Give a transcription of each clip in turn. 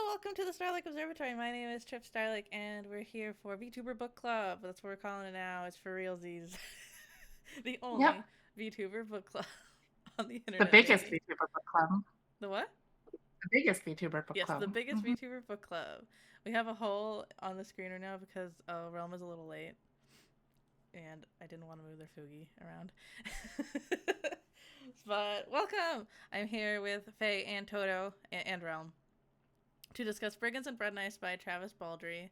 Welcome to the Starlight Observatory. My name is Trip Starlight, and we're here for VTuber Book Club. That's what we're calling it now. It's for realsies. The only Yep. VTuber Book Club on the The internet. biggest baby. VTuber book club. The what? The biggest VTuber book Yes, club. the biggest VTuber Book Club. We have a hole on the screener now because Realm is a little late. And I didn't want to move their Fugi around. But welcome! I'm here with Faye and Toto and Realm to discuss Brigands and Breadknives by Travis Baldree.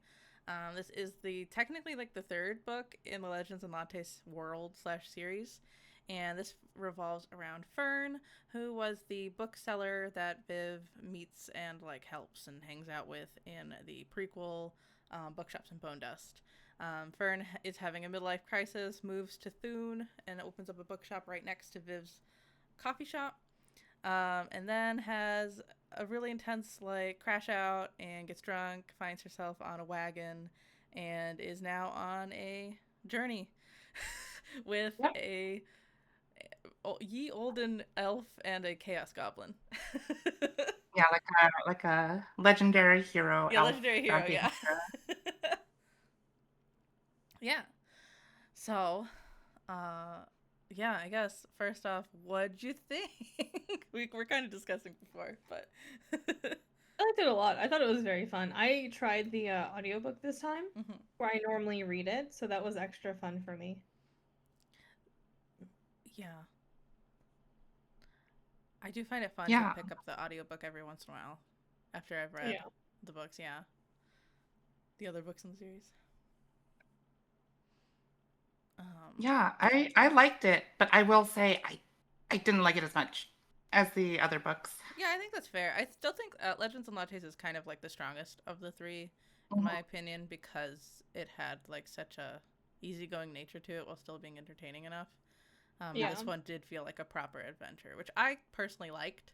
This is technically the third book in the Legends and Lattes world / series, and this revolves around Fern, who was the bookseller that Viv meets and helps and hangs out with in the prequel Bookshops in Bone Dust. Fern is having a midlife crisis, moves to Thune, and opens up a bookshop right next to Viv's coffee shop. And then has a really intense crash out and gets drunk, finds herself on a wagon, and is now on a journey with a ye olden elf and a chaos goblin. Yeah, like a legendary hero. Yeah, legendary hero. Yeah. Yeah. So, yeah, I guess first off, what'd you think? We're kind of discussing before, but I liked it a lot. I thought it was very fun. I tried the audiobook this time, where I normally read it, so that was extra fun for me. Yeah. I do find it fun to pick up the audiobook every once in a while after I've read the books, the other books in the series. Yeah, I liked it, but I will say I didn't like it as much as the other books. Yeah, I think that's fair. I still think Legends and Lattes is kind of the strongest of the three, in my opinion, because it had such a easygoing nature to it while still being entertaining enough. This one did feel like a proper adventure, which I personally liked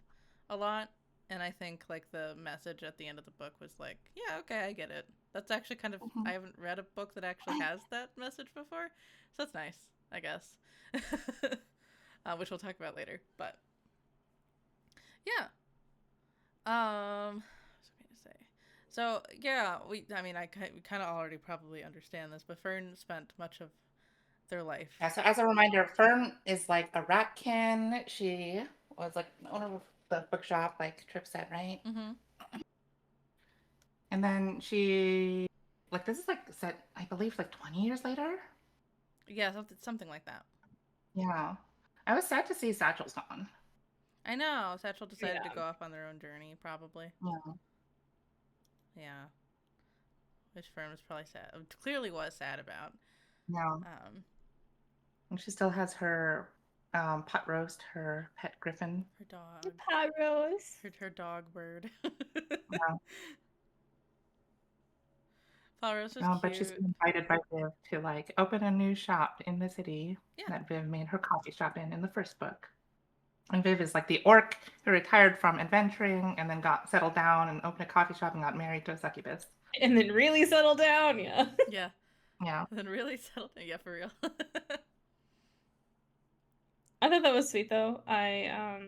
a lot, and I think the message at the end of the book was yeah, okay, I get it. That's actually kind of I haven't read a book that actually has that message before, so that's nice, I guess. Which we'll talk about later, but yeah. What was I going to say? So yeah, we kind of already probably understand this, but Fern spent much of their life. Yeah, so as a reminder, Fern is a ratkin. She was the owner of the bookshop, like Trip said, right? And then she, this is set, I believe, 20 years later? Yeah, something like that. Yeah. I was sad to see Satchel's gone. I know. Satchel decided to go off on their own journey, probably. Yeah. Yeah. Which Fern was probably sad. Clearly was sad about. Yeah. And she still has her pot roast, her pet griffin. Her dog. The pot roast. Her dog bird. Yeah. Pot roast was cute. But she's been invited by Viv to open a new shop in the city that Viv made her coffee shop in the first book. And Viv is the orc who retired from adventuring and then got settled down and opened a coffee shop and got married to a succubus. And then really settled down, yeah. Yeah. Yeah. And then really settled down. Yeah, for real. I thought that was sweet though. I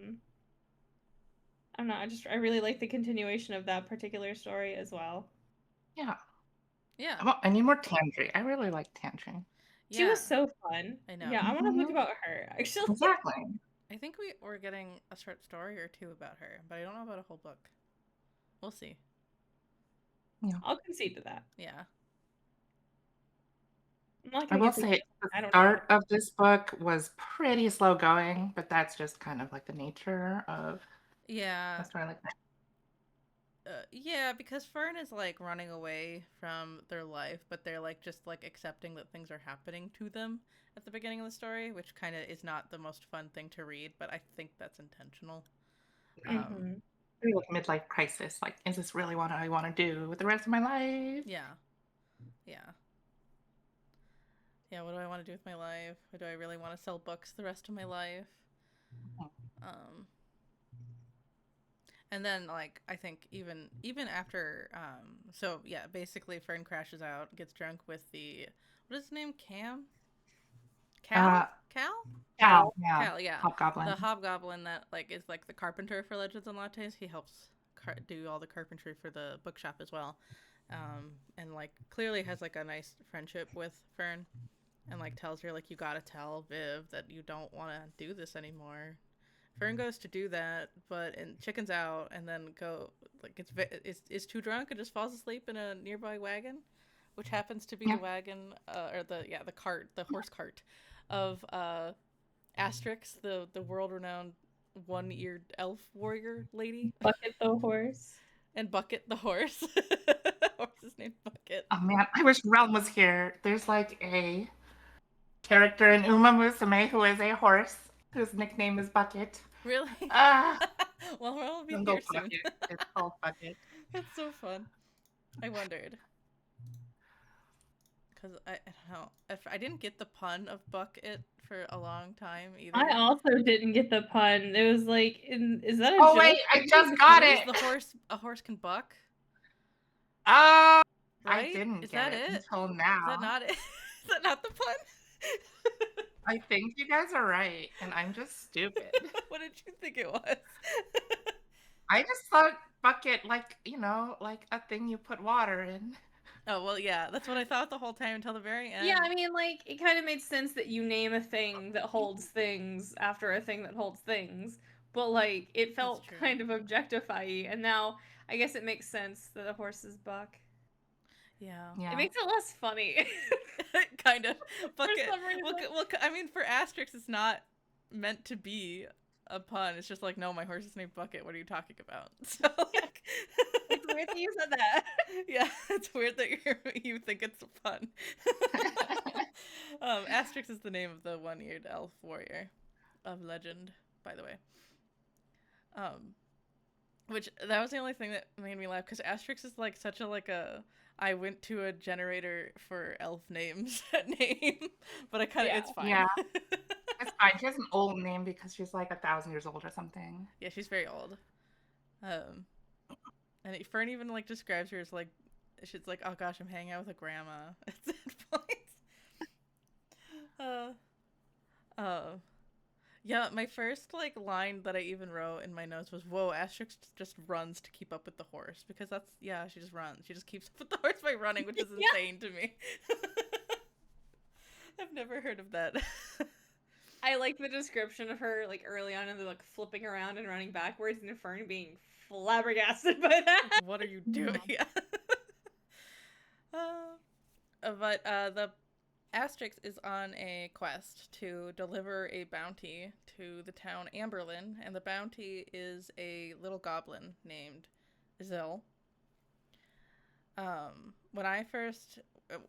really like the continuation of that particular story as well. Yeah. Yeah. Well, I need more Tantry. I really like Tantry. Yeah. She was so fun. I know. Yeah, I want to book about her, actually. Exactly. I think we're getting a short story or two about her, but I don't know about a whole book. We'll see. Yeah. I'll concede to that. Yeah. I will say the start of this book was pretty slow going, but that's just kind of like the nature of a story like that. Yeah, because Fern is like running away from their life, but they're like just like accepting that things are happening to them at the beginning of the story, which kind of is not the most fun thing to read, but I think that's intentional. Pretty like midlife crisis. Like, is this really what I want to do with the rest of my life? Yeah. What do I want to do with my life? Or do I really want to sell books the rest of my life? And then, like, I think even after, so yeah, basically Fern crashes out, gets drunk with the, what is his name? Cal? Yeah. Hobgoblin. The hobgoblin that like is like the carpenter for Legends and Lattes. He helps do all the carpentry for the bookshop as well, and like clearly has like a nice friendship with Fern, and like tells her like you gotta tell Viv that you don't want to do this anymore. Fern goes to do that, but chickens out, and then is too drunk and just falls asleep in a nearby wagon, which happens to be the wagon or the cart, the horse cart of Asterix, the world-renowned one-eared elf warrior lady. Bucket the horse. And Bucket the horse. Horse is named Bucket. Oh man, I wish Realm was here. There's like a character in Uma Musume who is a horse whose nickname is Bucket. Really? Well, Realm will be here soon. It's called Bucket. That's so fun. I wondered. Because I don't know. If I didn't get the pun of Bucket for a long time either. I also didn't get the pun. It was like, is that a joke? Oh wait, I just got it. A horse can buck? Right? I didn't get it until now. Is that not it? Is that not the pun? I think you guys are right, and I'm just stupid. What did you think it was? I just thought bucket, like, like a thing you put water in. Oh, well, yeah, that's what I thought the whole time until the very end. Yeah, I mean, like, it kind of made sense that you name a thing that holds things after a thing that holds things, but, like, it felt kind of objectify-y, and now I guess it makes sense that a horse is buck. Yeah. It makes it less funny. Kind of. Bucket. Well, I mean, for Asterix, it's not meant to be a pun. It's just like, no, my horse is named Bucket. What are you talking about? So, like... It's weird that you said that. Yeah, it's weird that you think it's a pun. Asterix is the name of the one-eared elf warrior of legend, by the way. Which, that was the only thing that made me laugh, because Asterix is like such a I went to a generator for elf names name, but it's fine. Yeah, it's fine. She has an old name because she's like 1,000 years old or something. Yeah, she's very old. And Fern even like describes her as like, she's like, oh gosh, I'm hanging out with a grandma at that point. Yeah, my first like line that I even wrote in my notes was, whoa, Asterix just runs to keep up with the horse, because she just runs. She just keeps up with the horse by running, which is insane to me. I've never heard of that. I like the description of her like early on, and they're like flipping around and running backwards, and Fern being flabbergasted by that. What are you doing? Yeah. But the Asterix is on a quest to deliver a bounty to the town Amberlin, and the bounty is a little goblin named Zill. When I first,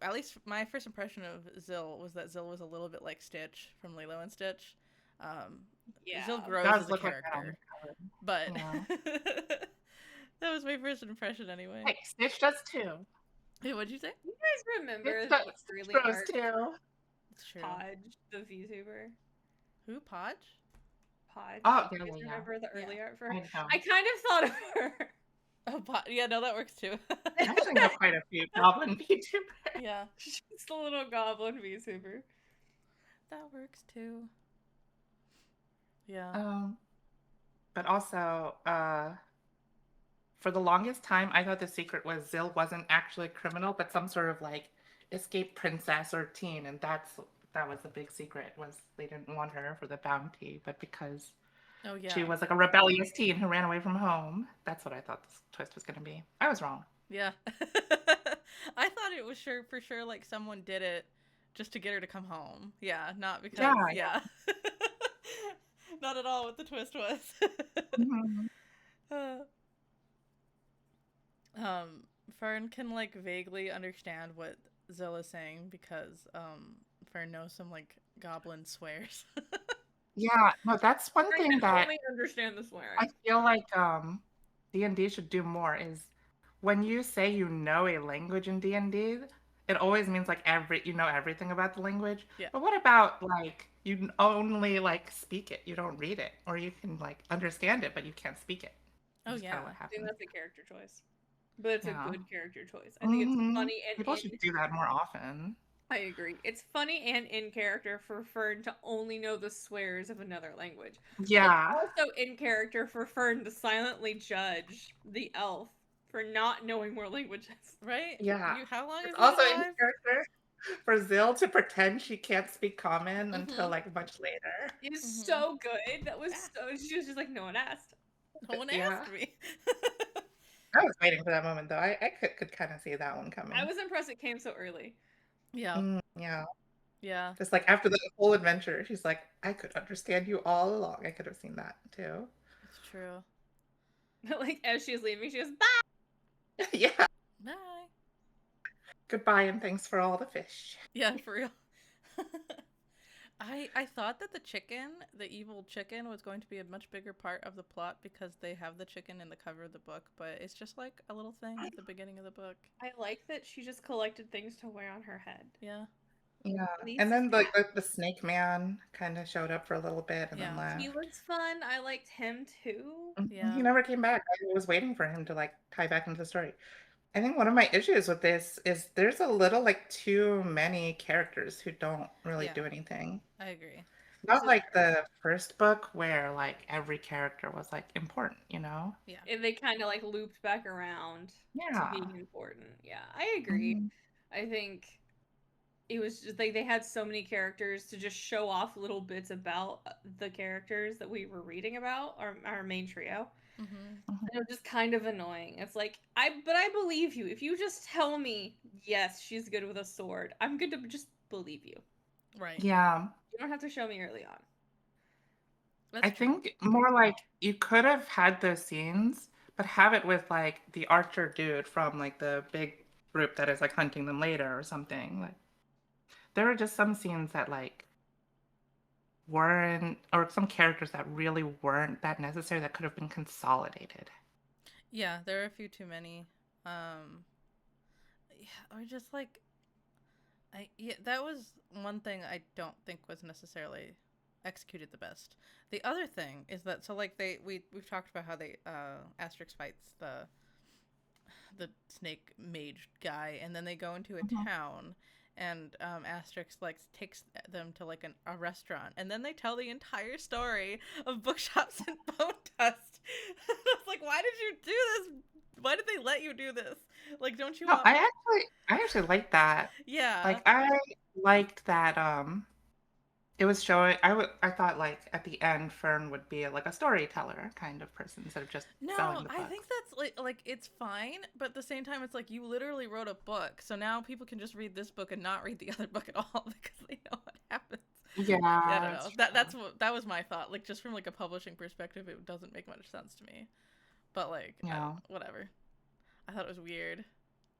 at least my first impression of Zill was that Zill was a little bit like Stitch from Lilo and Stitch. Zill grows as a character, but that was my first impression anyway. Hey, Stitch does too. Hey, what'd you say? You guys remember the early art too? It's true. Podge, the VTuber? Who? Podge? Podge. Oh, you guys remember the early art for her? I kind of thought of her. Oh, yeah, no, that works too. I actually know quite a few goblin VTubers. Yeah. She's the little goblin VTuber. That works too. Yeah. But also, for the longest time, I thought the secret was Zill wasn't actually a criminal, but some sort of like escaped princess or teen, and that was the big secret, was they didn't want her for the bounty, but because she was like a rebellious teen who ran away from home. That's what I thought this twist was going to be. I was wrong. Yeah. I thought it was for sure like someone did it just to get her to come home. Yeah, not because Yeah. not at all what the twist was. Mhm. Fern can like vaguely understand what Zilla's saying because Fern knows some like goblin swears. Yeah, no, that's one I thing can that only understand the I swearing. feel like D&D should do more is when you say you know a language in D&D, it always means like you know everything about the language. Yeah. But what about like you only like speak it, you don't read it, or you can like understand it but you can't speak it. Oh That's kind of yeah. what I think happens. that's a character choice. But it's a Yeah. good character choice. I think it's funny and People should do that more often. I agree. It's funny and in character for Fern to only know the swears of another language. Yeah. It's also in character for Fern to silently judge the elf for not knowing more languages. Right? Yeah. How long It's is he also in alive? character for Zill to pretend she can't speak common until Mhm. like much later. It is Mhm. so good. That was Yeah. so. She was just like, no one asked. No one Yeah. asked me. I was waiting for that moment though. I could kind of see that one coming. I was impressed it came so early. Yeah. Yeah. Yeah. Just like after the whole adventure, she's like, I could understand you all along. I could have seen that too. It's true. Like as she's leaving, she goes, "Bye." Yeah. Bye. Goodbye and thanks for all the fish. Yeah, for real. I thought that the chicken, the evil chicken, was going to be a much bigger part of the plot because they have the chicken in the cover of the book, but it's just like a little thing at the beginning of the book. I like that she just collected things to wear on her head. Yeah. Yeah. These- And then like the snake man kind of showed up for a little bit and then Yeah. left. He was fun. I liked him too. Yeah. He never came back. I was waiting for him to like tie back into the story. I think one of my issues with this is there's a little like too many characters who don't really Yeah. do anything. I agree. Not So- like the first book where like every character was like important, you know? Yeah. And they kind of like looped back around Yeah. to being important. Yeah, I agree. Mhm. I think it was just like they had so many characters to just show off little bits about the characters that we were reading about, our main trio. Mm-hmm. And it was just kind of annoying. It's like but I believe you. If you just tell me, yes, she's good with a sword, I'm good to just believe you. Right. Yeah. You don't have to show me early on. That's I true. think more like you could have had those scenes, but have it with like the archer dude from like the big group that is like hunting them later or something. Like there were just some scenes that like weren't, or some characters that really weren't that necessary that could have been consolidated. Yeah, there are a few too many. Yeah, or just like that was one thing I don't think was necessarily executed the best. The other thing is that so like we've talked about how they Asterix fights the snake mage guy, and then they go into a town, and Asterix like takes them to like a restaurant, and then they tell the entire story of bookshops and bone dust. I was like, why did you do this? Why did they let you do this? Like, don't you No, want? I actually liked that. Yeah. Like I liked that it was showing I thought like at the end Fern would be like a storyteller kind of person instead of just selling No, the I books. think that's like it's fine, but at the same time, it's like you literally wrote a book, so now people can just read this book and not read the other book at all because they know what happens. Yeah, I don't that's know. true. That was my thought. Like just from like a publishing perspective, it doesn't make much sense to me. But like, Yeah. whatever. I thought it was weird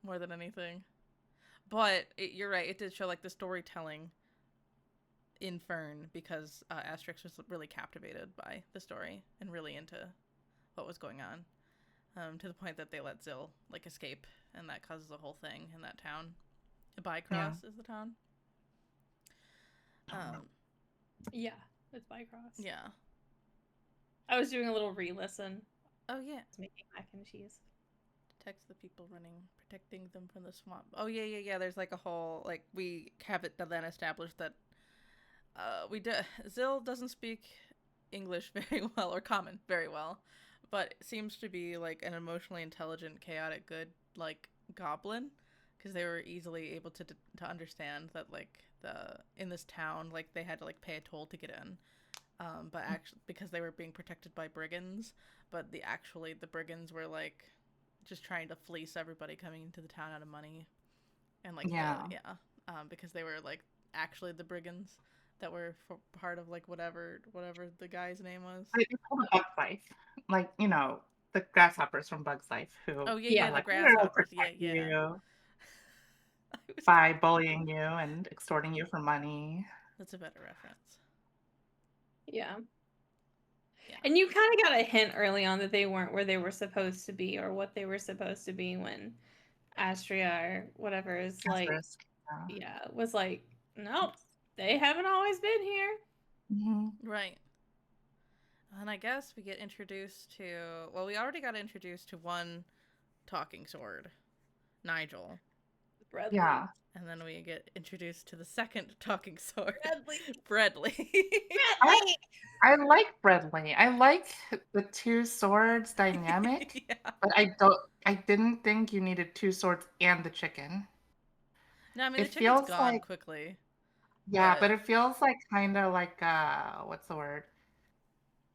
more than anything. But you're right. It did show like the storytelling in Fern because Asterix was really captivated by the story and really into what was going on, to the point that they let Zill like escape, and that causes a whole thing in that town. Bycross is the town. Yeah, it's Bycross. Yeah. I was doing a little re-listen. Oh yeah. I was making mac and cheese. Protects the people running, protecting them from the swamp. Oh yeah. There's like a whole like we have it then established that Zill doesn't speak English very well or common very well, but seems to be like an emotionally intelligent, chaotic, good like goblin, because they were easily able to understand that like in this town like they had to like pay a toll to get in, but actually because they were being protected by brigands, but the brigands were like just trying to fleece everybody coming into the town out of money, and like because they were like actually the Brigands that were part of like whatever the guy's name was. It's called a Bug's Life, like the grasshoppers from Bug's Life who Oh yeah, are the like, we'll grasshoppers. protect Yeah. you Was by bullying you and extorting you for money. That's a better reference. Yeah. Yeah. And you kind of got a hint early on that they weren't where they were supposed to be or what they were supposed to be when Astria or whatever is like, was like, nope, they haven't always been here. Mm-hmm. Right. And I guess we get introduced to, well, we already got introduced to one talking sword, Nigel. Breadley. Yeah. And then we get introduced to the second talking sword, Breadley. I like Breadley. I like the two swords dynamic, yeah. but I didn't think you needed two swords and the chicken. No, I mean, the chicken's gone quickly. Yeah, but it feels like kind of like, what's the word?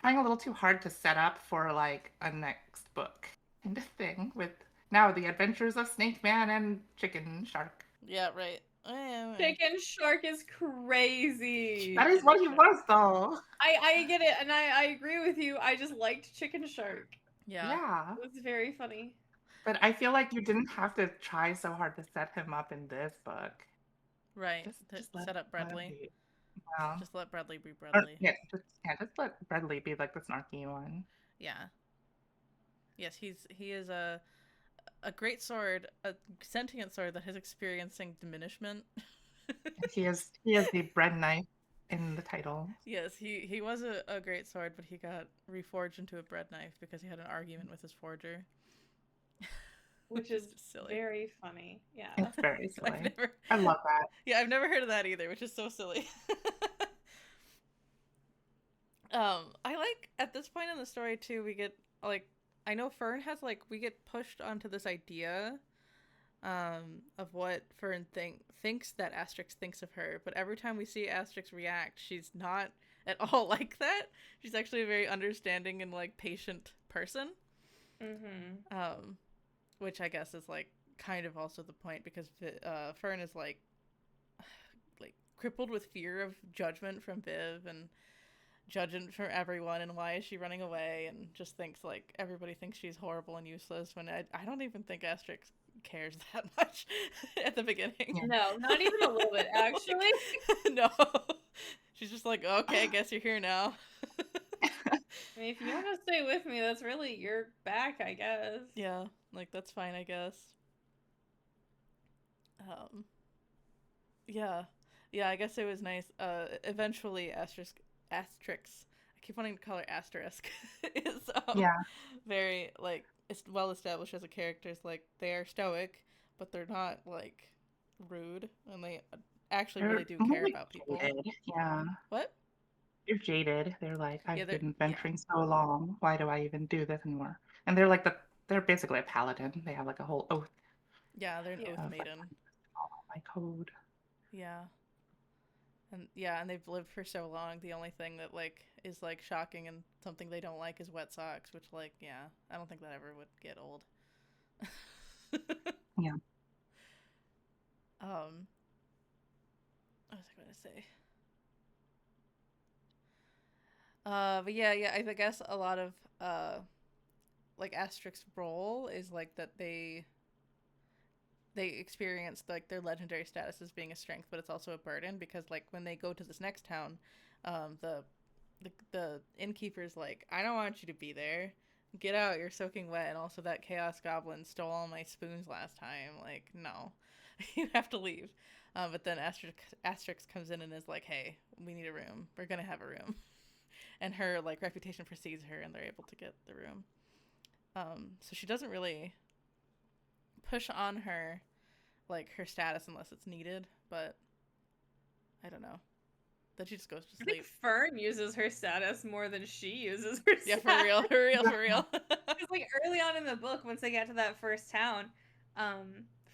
Trying a little too hard to set up for like a next book kind of thing with now the adventures of Snake Man and Chicken Shark. Yeah, right. Chicken Shark is crazy. That is what he was, though. I get it, and I agree with you. I just liked Chicken Shark. Yeah. It was very funny. But I feel like you didn't have to try so hard to set him up in this book. Right. Just set up Breadley. Yeah. Just let Breadley be Breadley. Just let Breadley be like the snarky one. Yeah. Yes, he is a great sword, a sentient sword that is experiencing diminishment. he is the Breadknife in the title. Yes, he was a great sword, but he got reforged into a Breadknife because he had an argument with his forger. Which is silly. Very funny. Yeah. It's very silly. I love that. Yeah, I've never heard of that either, which is so silly. I like at this point in the story too, we get like, I know Fern has like, we get pushed onto this idea of what Fern thinks that Asterix thinks of her, but every time we see Asterix react, she's not at all like that. She's actually a very understanding and like patient person. Mm-hmm. Which I guess is like kind of also the point, because Fern is like crippled with fear of judgment from Viv and judgment from everyone, and why is she running away, and just thinks like everybody thinks she's horrible and useless, when I don't even think Asterix cares that much at the beginning. No, not even a little bit, actually. No. She's just like, okay, I guess you're here now. I mean, if you want to stay with me, that's really your back, I guess. Yeah, like, that's fine, I guess. Yeah, I guess it was nice. Eventually, Asterix, I keep wanting to call her Asterisk, is very, like, it's well established as a character. It's like, they are stoic, but they're not, like, rude, and they actually really do care about people. Yeah. What? They're jaded. They're like, I've been adventuring so long. Why do I even do this anymore? And they're like they're basically a paladin. They have like a whole oath. Yeah, they're an oath maiden. Follow my code. Yeah. And they've lived for so long. The only thing that like is like shocking and something they don't like is wet socks, which like, yeah, I don't think that ever would get old. Yeah. What was I going to say? But yeah, I guess a lot of like Asterix's role is like that they experience like their legendary status as being a strength, but it's also a burden, because like when they go to this next town, the innkeeper's like, I don't want you to be there. Get out, you're soaking wet, and also that chaos goblin stole all my spoons last time. Like, no. You have to leave. But then Asterix comes in and is like, hey, we need a room. We're gonna have a room. And her like reputation precedes her, and they're able to get the room. So she doesn't really push on her like her status unless it's needed, but I don't know. Then she just goes to sleep. I think Fern uses her status more than she uses her status. Yeah, for real. Because like early on in the book, once they got to that first town,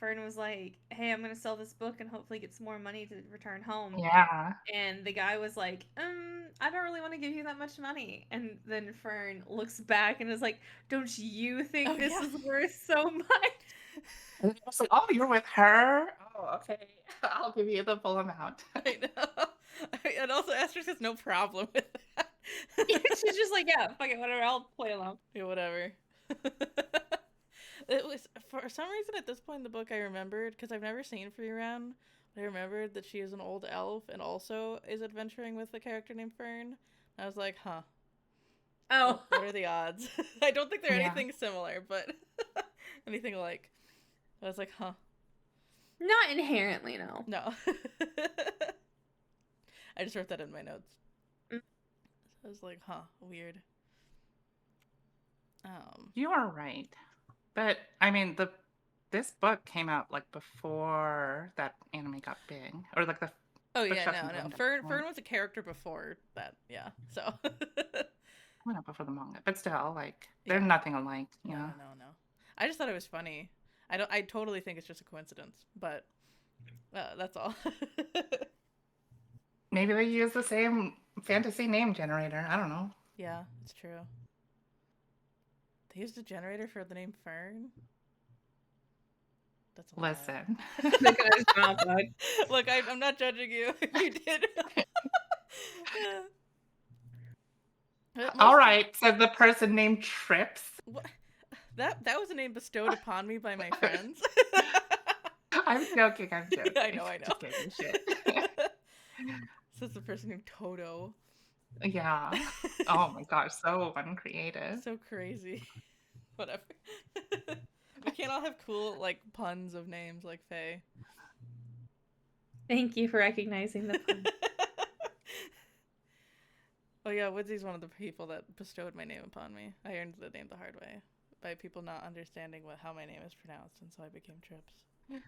Fern was like, hey, I'm gonna sell this book and hopefully get some more money to return home. Yeah. And the guy was like, I don't really want to give you that much money. And then Fern looks back and is like, don't you think this is worth so much? And I was like, oh, you're with her? Oh, okay. I'll give you the full amount. I know. And also, Asterisk has no problem with that. She's just like, yeah, fuck it, whatever, I'll play along. Yeah, whatever. It was, for some reason at this point in the book, I remembered, because I've never seen Free Round, but I remembered that she is an old elf and also is adventuring with a character named Fern. I was like, huh. Oh. What are the odds? I don't think they're Yeah. anything similar, but anything like. I was like, huh. Not inherently, no. No. I just wrote that in my notes. Mm. I was like, huh, weird. You are right. But I mean this book came out like before that anime got big. Or like the Oh book yeah, stuff no. ended. Fern was a character before that, yeah. So went up before the manga. But still, like they're nothing alike, you know. No. I just thought it was funny. I totally think it's just a coincidence, but that's all. Maybe they use the same fantasy name generator. I don't know. Yeah, it's true. They used a generator for the name Fern? That's a Listen. Look, I'm not judging you if you did. All right, said the person named Trips. What? That was a name bestowed upon me by my friends. I'm joking. I know. Just kidding, shit. This is the person named Toto. Yeah. Oh my gosh, so uncreative. So crazy. Whatever. We can't all have cool like puns of names like Faye. Thank you for recognizing the pun. Oh yeah, Woodsy's one of the people that bestowed my name upon me. I earned the name the hard way by people not understanding how my name is pronounced, and so I became Trips,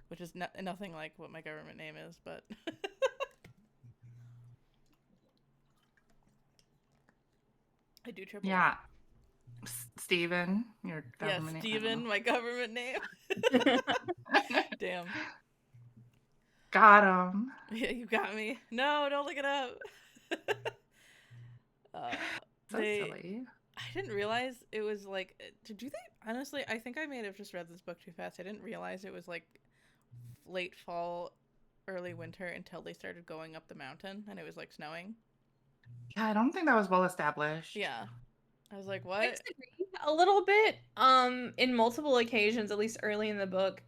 which is nothing like what my government name is, but. I do triple. Yeah. Steven, your government name. Yeah, Steven, my government name. Damn. Got him. Yeah, you got me. No, don't look it up. So silly. I didn't realize it was like. Did you think? Honestly, I think I may have just read this book too fast. I didn't realize it was like late fall, early winter until they started going up the mountain and it was like snowing. Yeah, I don't think that was well established. Yeah. I was like, what? I disagree a little bit. In multiple occasions, at least early in the book,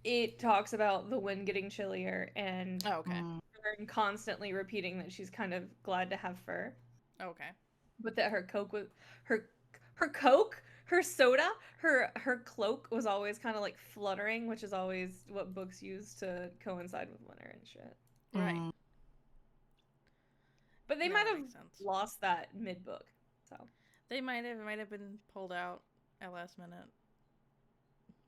it talks about the wind getting chillier and Fern constantly repeating that she's kind of glad to have fur. Okay. But that her soda, her cloak was always kind of like fluttering, which is always what books use to coincide with winter and shit. Right. But they might have lost that mid-book, so. They might have been pulled out at last minute.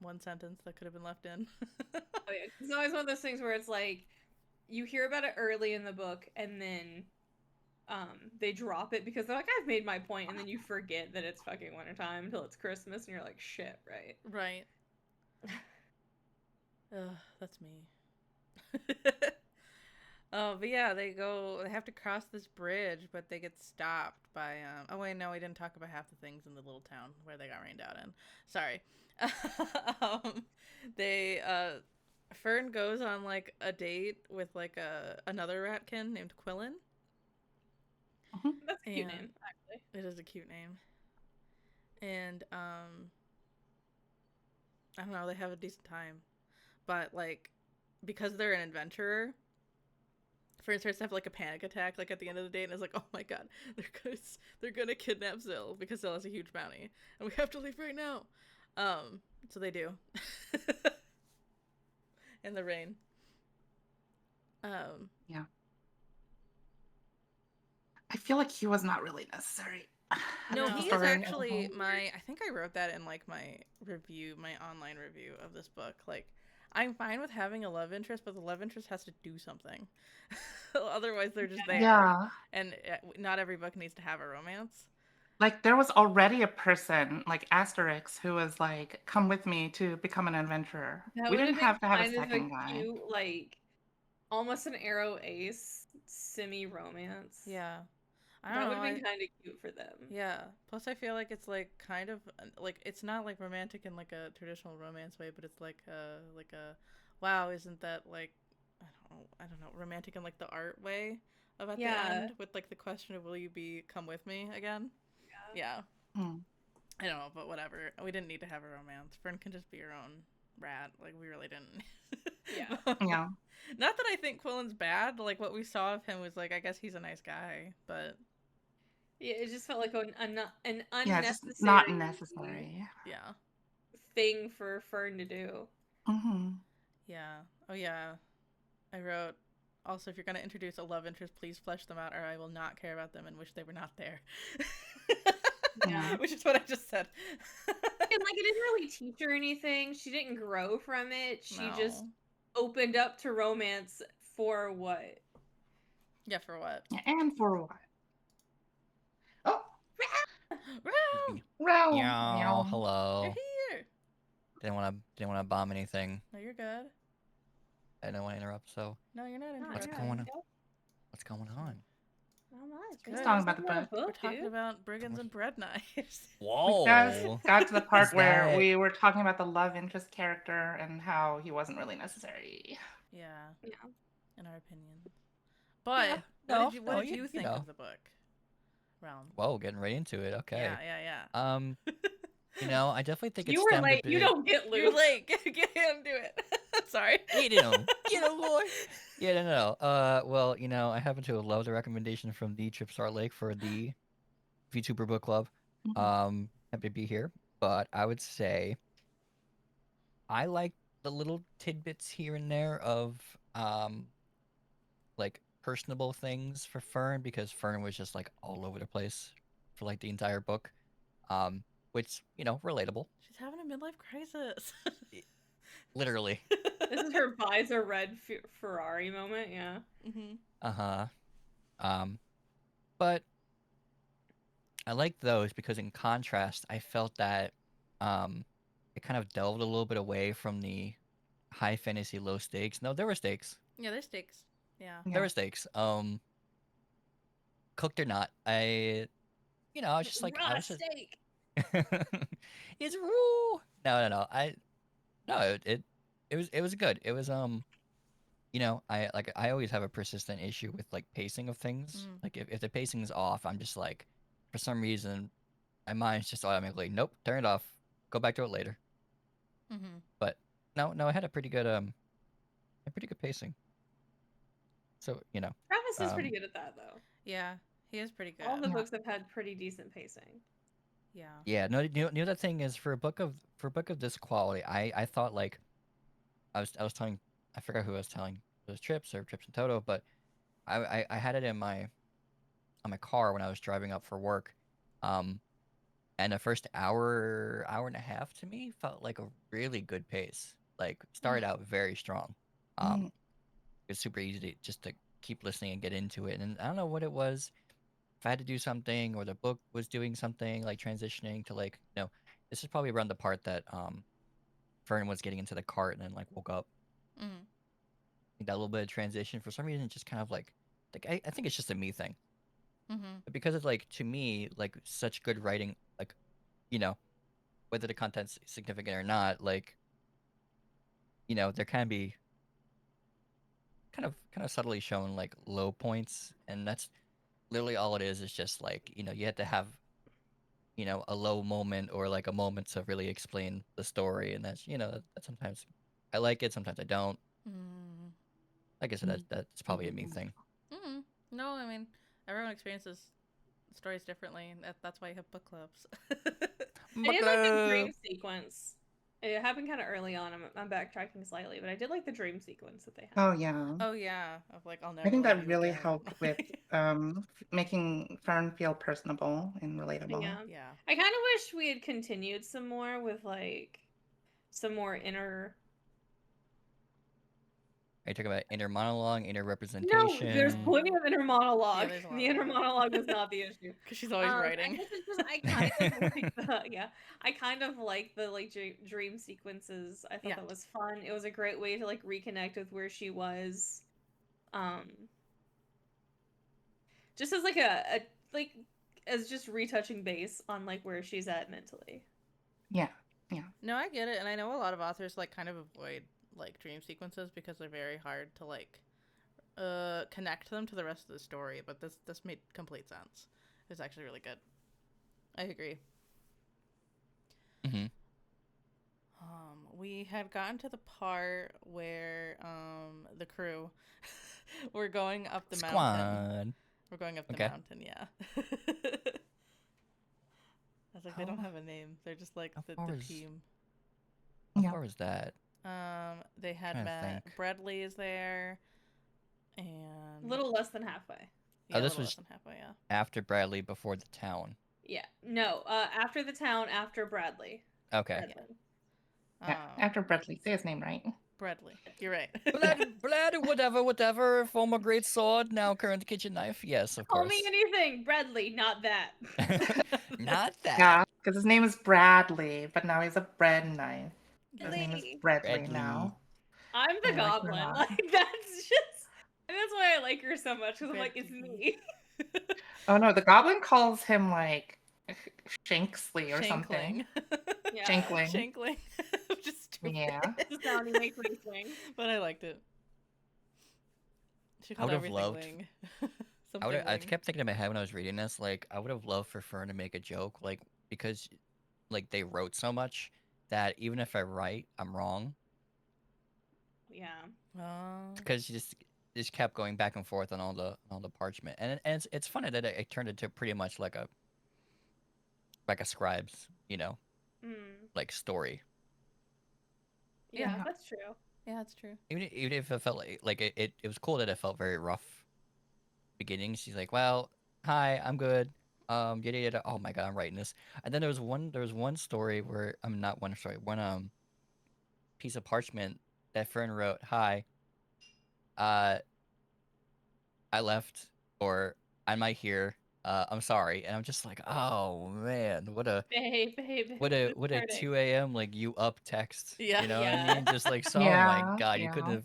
One sentence that could have been left in. Oh yeah, it's always one of those things where it's like, you hear about it early in the book, and then they drop it because they're like, I've made my point, and then you forget that it's fucking wintertime until it's Christmas, and you're like, shit, right? Right. That's me. But yeah, they have to cross this bridge, but they get stopped by, oh wait, no, we didn't talk about half the things in the little town where they got rained out in. Sorry. Fern goes on like a date with like another ratkin named Quillen. That's a cute name, actually. It is a cute name. And, I don't know, they have a decent time. But, like, because they're an adventurer, Fern starts to have, like, a panic attack, like, at the end of the day, and is like, oh my god, they're gonna kidnap Zill, because Zill has a huge bounty, and we have to leave right now. So they do. In the rain. Yeah. I feel like he was not really necessary. No, he is actually I think I wrote that in like my online review of this book. Like, I'm fine with having a love interest, but the love interest has to do something. Otherwise, they're just there. Yeah. And not every book needs to have a romance. Like, there was already a person, like Asterix, who was like, come with me to become an adventurer. We didn't have to have a second guy. Cute, like, almost an Arrow Ace semi-romance. Yeah. That would have been kind of cute for them. Yeah. Plus, I feel like it's like kind of like, it's not like romantic in like a traditional romance way, but it's like a wow, isn't that like, I don't know, romantic in like the art way of at the end with like the question of will you come with me again? Yeah. I don't know, but whatever. We didn't need to have a romance. Fern can just be her own rat. Like, we really didn't. Yeah. Not that I think Quillen's bad. Like, what we saw of him was like, I guess he's a nice guy, but yeah, it just felt like an unnecessary. Yeah, just not necessary. Yeah. Thing for Fern to do. Yeah. Oh yeah. I wrote. Also, if you're going to introduce a love interest, please flesh them out, or I will not care about them and wish they were not there. Yeah. Which is what I just said. And like, it didn't really teach her anything. She didn't grow from it. She just opened up to romance for what? Yeah, for what? And for what? Oh, Row! Yeah, hello. You're here. Didn't want to bomb anything. No, you're good. I didn't want to interrupt. So no, you're not interrupting. What's going on? Let's talk about the book. We're talking about Brigands and Breadknives. Whoa! We just got to the part where we were talking about the love interest character and how he wasn't really necessary. Yeah. In our opinion. But what did you think of the book? Realm. Whoa, getting right into it. Okay. Yeah. You know, I definitely think you were late. You don't get loose. You're late. Get into it. Sorry. Get him, boy. Yeah, no. Well, you know, I happen to love the recommendation from the Tripstar Lake for the VTuber book club. Happy to be here, but I would say I like the little tidbits here and there of like personable things for Fern, because Fern was just like all over the place for like the entire book. Which, you know, relatable. She's having a midlife crisis. Literally. This is her buys a red Ferrari moment, yeah. But I like those because in contrast, I felt that it kind of delved a little bit away from the high fantasy, low stakes. No, there were stakes. Yeah, there's stakes. Yeah. There were stakes. Cooked or not, I was just like, steak. It's raw. No. It was good. It was you know, I always have a persistent issue with like pacing of things. Like if the pacing is off, I'm just like, for some reason, my mind's just automatically, nope, turn it off, go back to it later. But no, I had a pretty good pacing. So, you know, Travis is pretty good at that though. Yeah, he is pretty good. All the books have had pretty decent pacing. Yeah. No, you know that thing is for a book of this quality. I thought like I was telling, I forgot who I was telling. It was Trips and Toto, but I had it on my car when I was driving up for work. And the first hour and a half to me felt like a really good pace. Like started out very strong. It was super easy to keep listening and get into it. And I don't know what it was. If I had to do something or the book was doing something, like transitioning to like, you know, this is probably around the part that Fern was getting into the cart and then like woke up. That little bit of transition for some reason, it just kind of like I think it's just a me thing. But because it's like, to me, like such good writing, like, you know, whether the content's significant or not, like, you know, there can be kind of subtly shown like low points, and that's literally all it is just like, you know, you have to have, you know, a low moment or like a moment to really explain the story, and that's, you know, that sometimes I like it, sometimes I don't. Like I said, that's probably a me thing. No, I mean, everyone experiences stories differently, and that's why you have book clubs. I did like the dream sequence. It happened kind of early on. I'm backtracking slightly, but I did like the dream sequence that they had. Oh yeah. Oh yeah. Of like, I'll never. I think that really helped with making Fern feel personable and relatable. Yeah. I kind of wish we had continued some more with like some more inner. Are you talking about inner monologue, inner representation? No, there's plenty of inner monologue. Yeah, the inner monologue was not the issue. Because she's always writing. I kind of like the like dream sequences. I thought that was fun. It was a great way to like reconnect with where she was. Just as like as just retouching base on like where she's at mentally. Yeah. No, I get it, and I know a lot of authors like kind of avoid like dream sequences because they're very hard to like connect them to the rest of the story. But this made complete sense. It's actually really good. I agree. Mm-hmm. We had gotten to the part where the crew were going up the mountain. We're going up the mountain, yeah. I was like, they don't have a name. They're just like the team. How far was that? They had met. Bradley is there, and a little less than halfway. Yeah, this was less than halfway, yeah. After Bradley, before the town. Yeah, no, after the town, after Bradley. Okay. Yeah, after Bradley. Say his name right. Bradley. You're right. Blad, whatever. Former great sword, now current kitchen knife. Yes, of course. Call me anything. Bradley, not that. Not that. Yeah, because his name is Bradley, but now he's a bread knife. His name is Bradley now. I'm the goblin. Like, that's just... And that's why I like her so much, because I'm like, it's me. Oh no, the goblin calls him like Shanksley or something. Yeah. Shankling. Just stupid. Yeah. The sound he makes when he swings. But I liked it. She called everything Wing. I kept thinking in my head when I was reading this, like, I would have loved for Fern to make a joke, like, because, like, they wrote so much that even if I write, I'm wrong. Yeah. Because she just kept going back and forth on all the parchment, and it's funny that it turned into pretty much like a scribe's, like story. Yeah, that's true. Yeah, that's true. Even if it felt like it was cool that it felt very rough beginning. She's like, well, hi, I'm good. Yada yada. Oh my god, I'm writing this. And then there was one story where one piece of parchment that Fern wrote. Hi. I left, or I'm not here. I'm sorry. And I'm just like, oh man, what a 2 a.m. like you up text. Yeah. You know what I mean? Just like, so, oh my god, you couldn't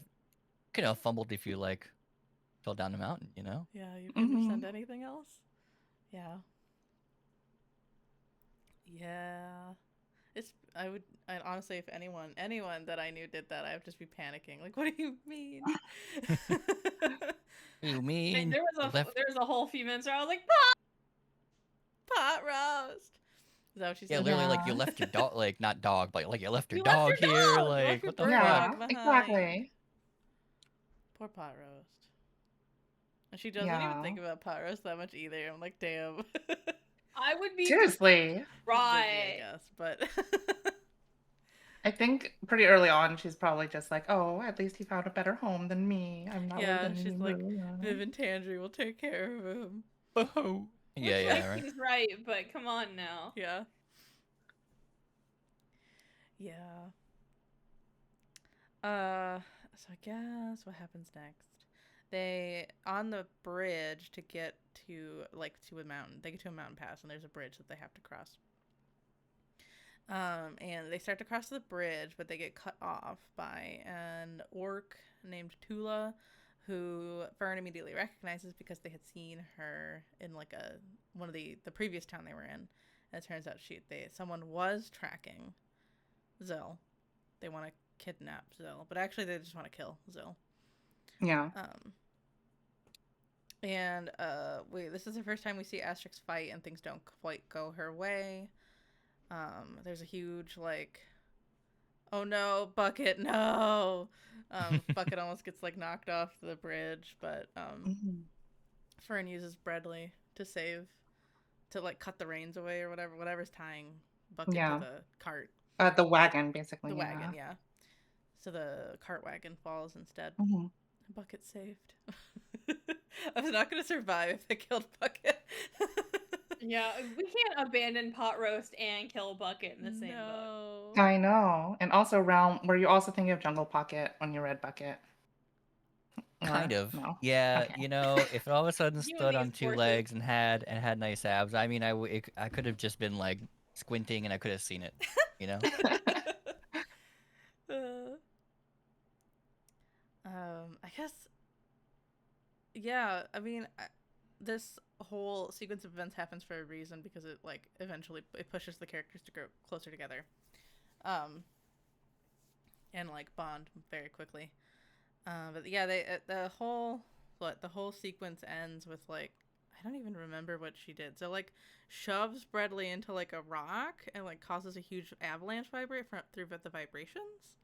have fumbled if you like fell down the mountain, you know? Yeah, you couldn't have sent anything else. Yeah. Yeah. I honestly, if anyone that I knew did that, I would just be panicking. Like, what do you mean? You mean? There was a whole few minutes where I was like, pot roast. Is that what she said? Yeah, literally, like, you left your dog, like, not dog, but like you left your dog here, dog! like, what the Yeah, fuck? exactly. Poor pot roast. And she doesn't even think about pot roast that much either. I'm like, damn. I would be seriously right, busy, I guess, but I think pretty early on she's probably just like, oh, at least he found a better home than me. I'm not living she's anymore. like, Viv and Tandry will take care of him. Oh. Yeah, right. He's right, but come on now. Yeah. So I guess what happens next? They, on the bridge to get to a mountain, they get to a mountain pass, and there's a bridge that they have to cross. And they start to cross the bridge, but they get cut off by an orc named Tula, who Fern immediately recognizes because they had seen her in like one of the previous town they were in. And it turns out someone was tracking Zill. They want to kidnap Zill, but actually they just want to kill Zill. Yeah. And this is the first time we see Asterix fight, and things don't quite go her way. There's a huge like, oh no, Bucket, no. Bucket almost gets like knocked off the bridge, but Fern uses Bradley to like cut the reins away or whatever's tying Bucket to the cart. The wagon, basically. The wagon, yeah. So the cart wagon falls instead. Bucket's saved. I was not going to survive if I killed Bucket. Yeah, we can't abandon pot roast and kill Bucket in the same book. I know. And also were you also thinking of Jungle Pocket when you read Bucket? Kind of. No? Yeah, Okay. If it all of a sudden stood on two legs and had nice abs, I mean, I could have just been like squinting and I could have seen it, you know? I guess, yeah, I mean, this whole sequence of events happens for a reason, because it like eventually it pushes the characters to grow closer together. and like bond very quickly. But yeah, the whole sequence ends with like, I don't even remember what she did. So like shoves Bradley into like a rock and like causes a huge avalanche vibrate through the vibrations.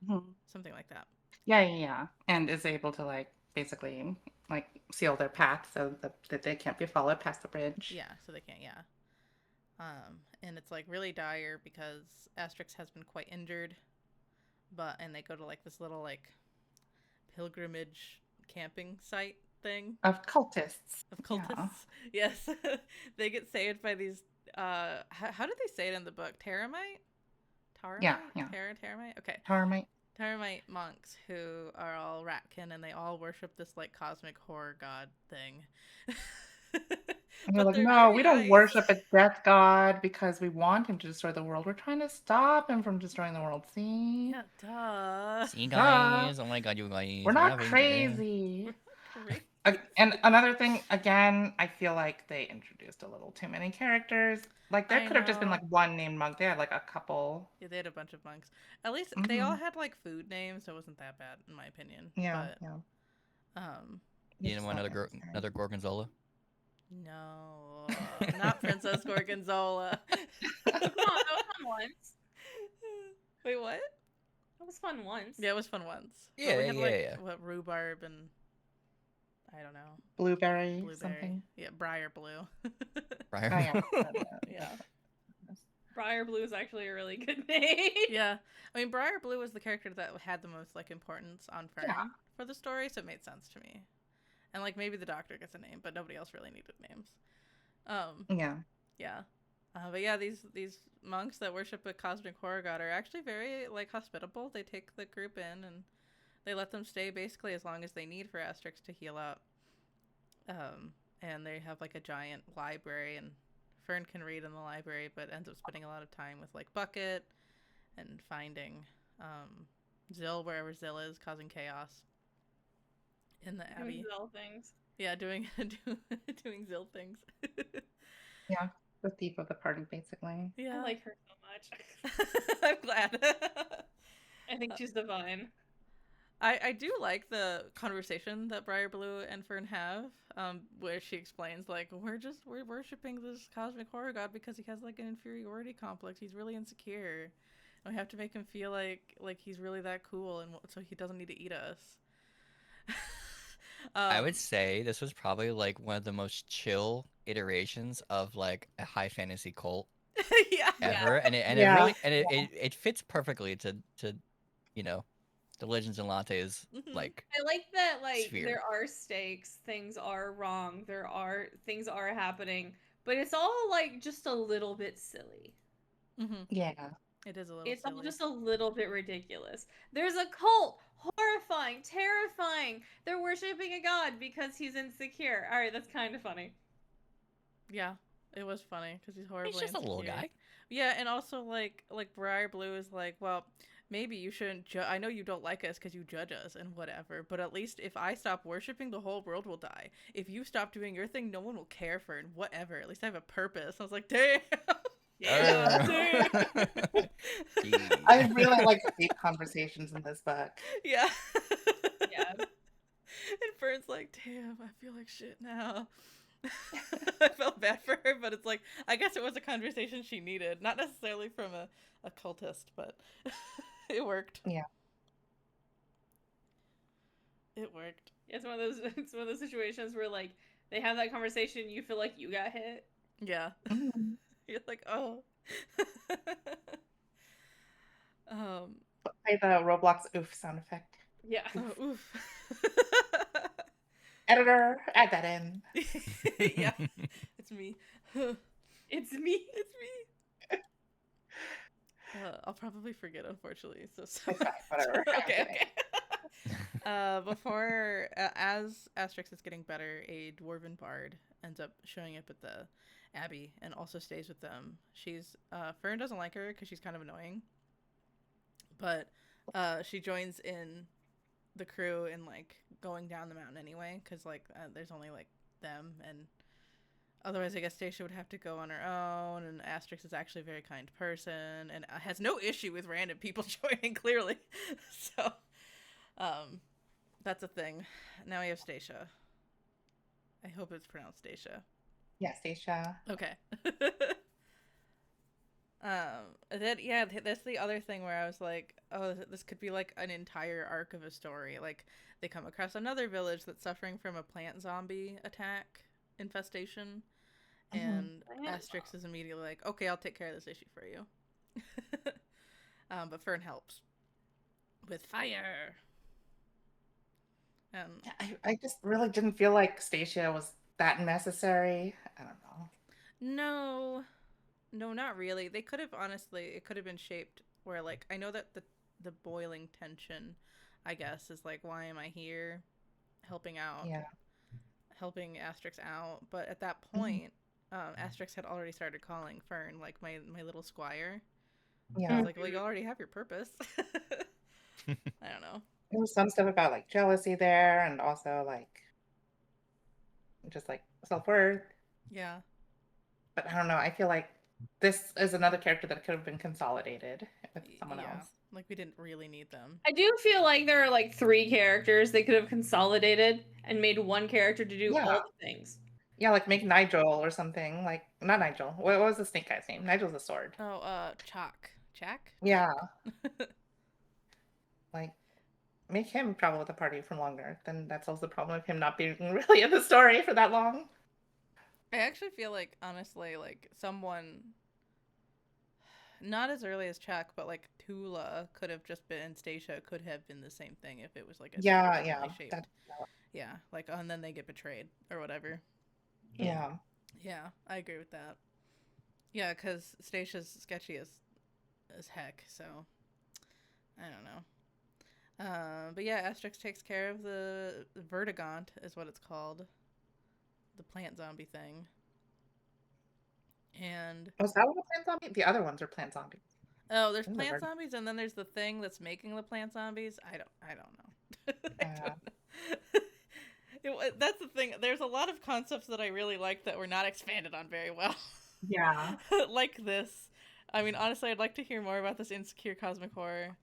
Mhm. Something like that. Yeah. And is able to like basically like seal their path so that they can't be followed past the bridge. Yeah, so they can't, yeah. And it's like really dire because Asterix has been quite injured, and they go to like this little like pilgrimage camping site thing Of cultists. of cultists. Yeah. Yes, they get saved by these. How did they say it in the book? Terramite. Yeah. Terramite. Okay. Terramite monks who are all ratkin and they all worship this like cosmic horror god thing. And they're like, no, we don't worship a death god because we want him to destroy the world. We're trying to stop him from destroying the world. See? Yeah, duh. See, guys. Oh my god, you guys. We're not crazy. Crazy. And another thing, again, I feel like they introduced a little too many characters. Like, there could have just been like one named monk. They had like a couple. Yeah, they had a bunch of monks. At least they all had like food names, so it wasn't that bad in my opinion. Yeah. You didn't want another Gorgonzola? No, not Princess Gorgonzola. Come on, that was fun once. Wait, what? That was fun once. Yeah, it was fun once. Yeah. What, rhubarb and I don't know. Blueberry. Something. Yeah, Briar Blue. Briar. Yeah. Briar Blue is actually a really good name. Yeah, I mean Briar Blue was the character that had the most like importance on Fern for the story, so it made sense to me. And like maybe the doctor gets a name, but nobody else really needed names. Yeah. But yeah, these monks that worship a cosmic horror god are actually very like hospitable. They take the group in and they let them stay basically as long as they need for Asterix to heal up. And they have like a giant library, and Fern can read in the library, but ends up spending a lot of time with like Bucket and finding Zill wherever Zill is, causing chaos in the Abbey. Doing Zill things. Yeah, doing Zill things. Yeah, the thief of the party, basically. Yeah, I like her so much. I'm glad. I think she's divine. I do like the conversation that Briar Blue and Fern have, where she explains like we're worshiping this cosmic horror god because he has like an inferiority complex. He's really insecure, and we have to make him feel like he's really that cool, and so he doesn't need to eat us. I would say this was probably like one of the most chill iterations of like a high fantasy cult ever, and it fits perfectly to the Legends and Lattes like. I like that sphere. There are stakes, things are wrong, things are happening, but it's all like just a little bit silly. Mm-hmm. Yeah. It is a little It's silly. all just a little bit ridiculous. There's a cult, horrifying, terrifying. They're worshiping a god because he's insecure. All right, that's kind of funny. Yeah, it was funny because he's horribly He's just insecure. a little guy. Yeah, and also like Briar Blue is like, well, maybe you shouldn't I know you don't like us because you judge us and whatever, but at least if I stop worshiping, the whole world will die. If you stop doing your thing, no one will care for it, whatever. At least I have a purpose. I was like, damn. Yeah, I really like the deep conversations in this book. Yeah. Yeah. And Fern's like, damn, I feel like shit now. I felt bad for her, but it's like, I guess it was a conversation she needed. Not necessarily from a cultist, but it worked. Yeah. It worked. It's one of those situations where like they have that conversation, you feel like you got hit. Yeah. Mm-hmm. You're like, oh. Play the Roblox oof sound effect. Yeah. Oh, oof. Editor, add that in. Yeah. It's me. It's me. It's me. I'll probably forget, unfortunately. So sorry. Whatever. Okay. Before, as Asterix is getting better, a dwarven bard ends up showing up at the Abbey and also stays with them. Fern doesn't like her because she's kind of annoying, but she joins in the crew and like going down the mountain anyway because like there's only like them and Otherwise, I guess Stacia would have to go on her own, and Asterix is actually a very kind person, and has no issue with random people joining, clearly. So, that's a thing. Now we have Stacia. I hope it's pronounced Stacia. Yeah, Stacia. Okay. That's the other thing where I was like, oh, this could be like an entire arc of a story. Like, they come across another village that's suffering from a plant zombie attack infestation, and Asterix is immediately like, okay, I'll take care of this issue for you. But Fern helps with fire. I just really didn't feel like Stacia was that necessary. I don't know. No, not really. They could have, honestly, it could have been shaped where, like, I know that the boiling tension, I guess, is like, why am I here helping out? Yeah. Helping Asterix out. But at that point, Asterix had already started calling Fern, like, my little squire. Yeah. I was like, well, you already have your purpose. I don't know. There was some stuff about, like, jealousy there, and also, like, just, like, self-worth. Yeah. But I don't know. I feel like this is another character that could have been consolidated with someone else. Like, we didn't really need them. I do feel like there are like 3 characters they could have consolidated and made one character to do all the things. Yeah, like make Nigel or something. Like, not Nigel. What was the snake guy's name? Nigel's a sword. Oh, Chalk. Jack? Yeah. Like, make him travel with the party for longer. Then that solves the problem of him not being really in the story for that long. I actually feel like, honestly, like, someone, not as early as Chuck, but, like, Tula could have just been, and Stacia could have been the same thing if it was, like, a shaped. Yeah, like, and then they get betrayed, or whatever. Yeah. Yeah, I agree with that. Yeah, because Stacia's sketchy as heck, so, I don't know. But yeah, Asterix takes care of the Vertigaunt, is what it's called. The plant zombie thing. And was that one a plant zombie? The other ones are plant zombies. Oh, there's plant zombies, and then there's the thing that's making the plant zombies. I don't know. That's the thing. There's a lot of concepts that I really like that were not expanded on very well. Yeah. Like this. I mean, honestly, I'd like to hear more about this insecure cosmic horror.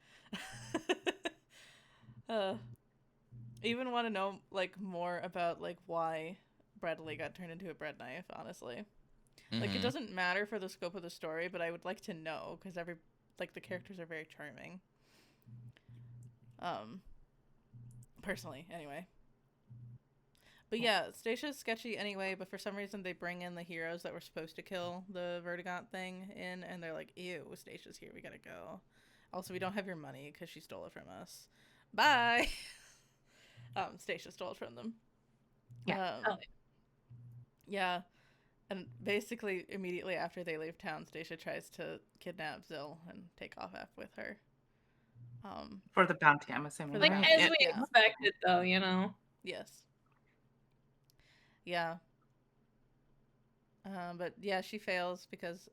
Even want to know, like, more about, like, why Bradley got turned into a bread knife, honestly. Like, it doesn't matter for the scope of the story, but I would like to know, because the characters are very charming. Personally, anyway. But yeah, Stacia's sketchy anyway, but for some reason they bring in the heroes that were supposed to kill the Vertigaunt thing in, and they're like, ew, Stacia's here, we gotta go. Also, we don't have your money, because she stole it from us. Bye! Stacia stole it from them. Yeah. Yeah. And basically, immediately after they leave town, Stacia tries to kidnap Zil and take off with her. For the bounty, I'm assuming. Like, as we expected, though, you know? Yes. Yeah. But yeah, she fails because...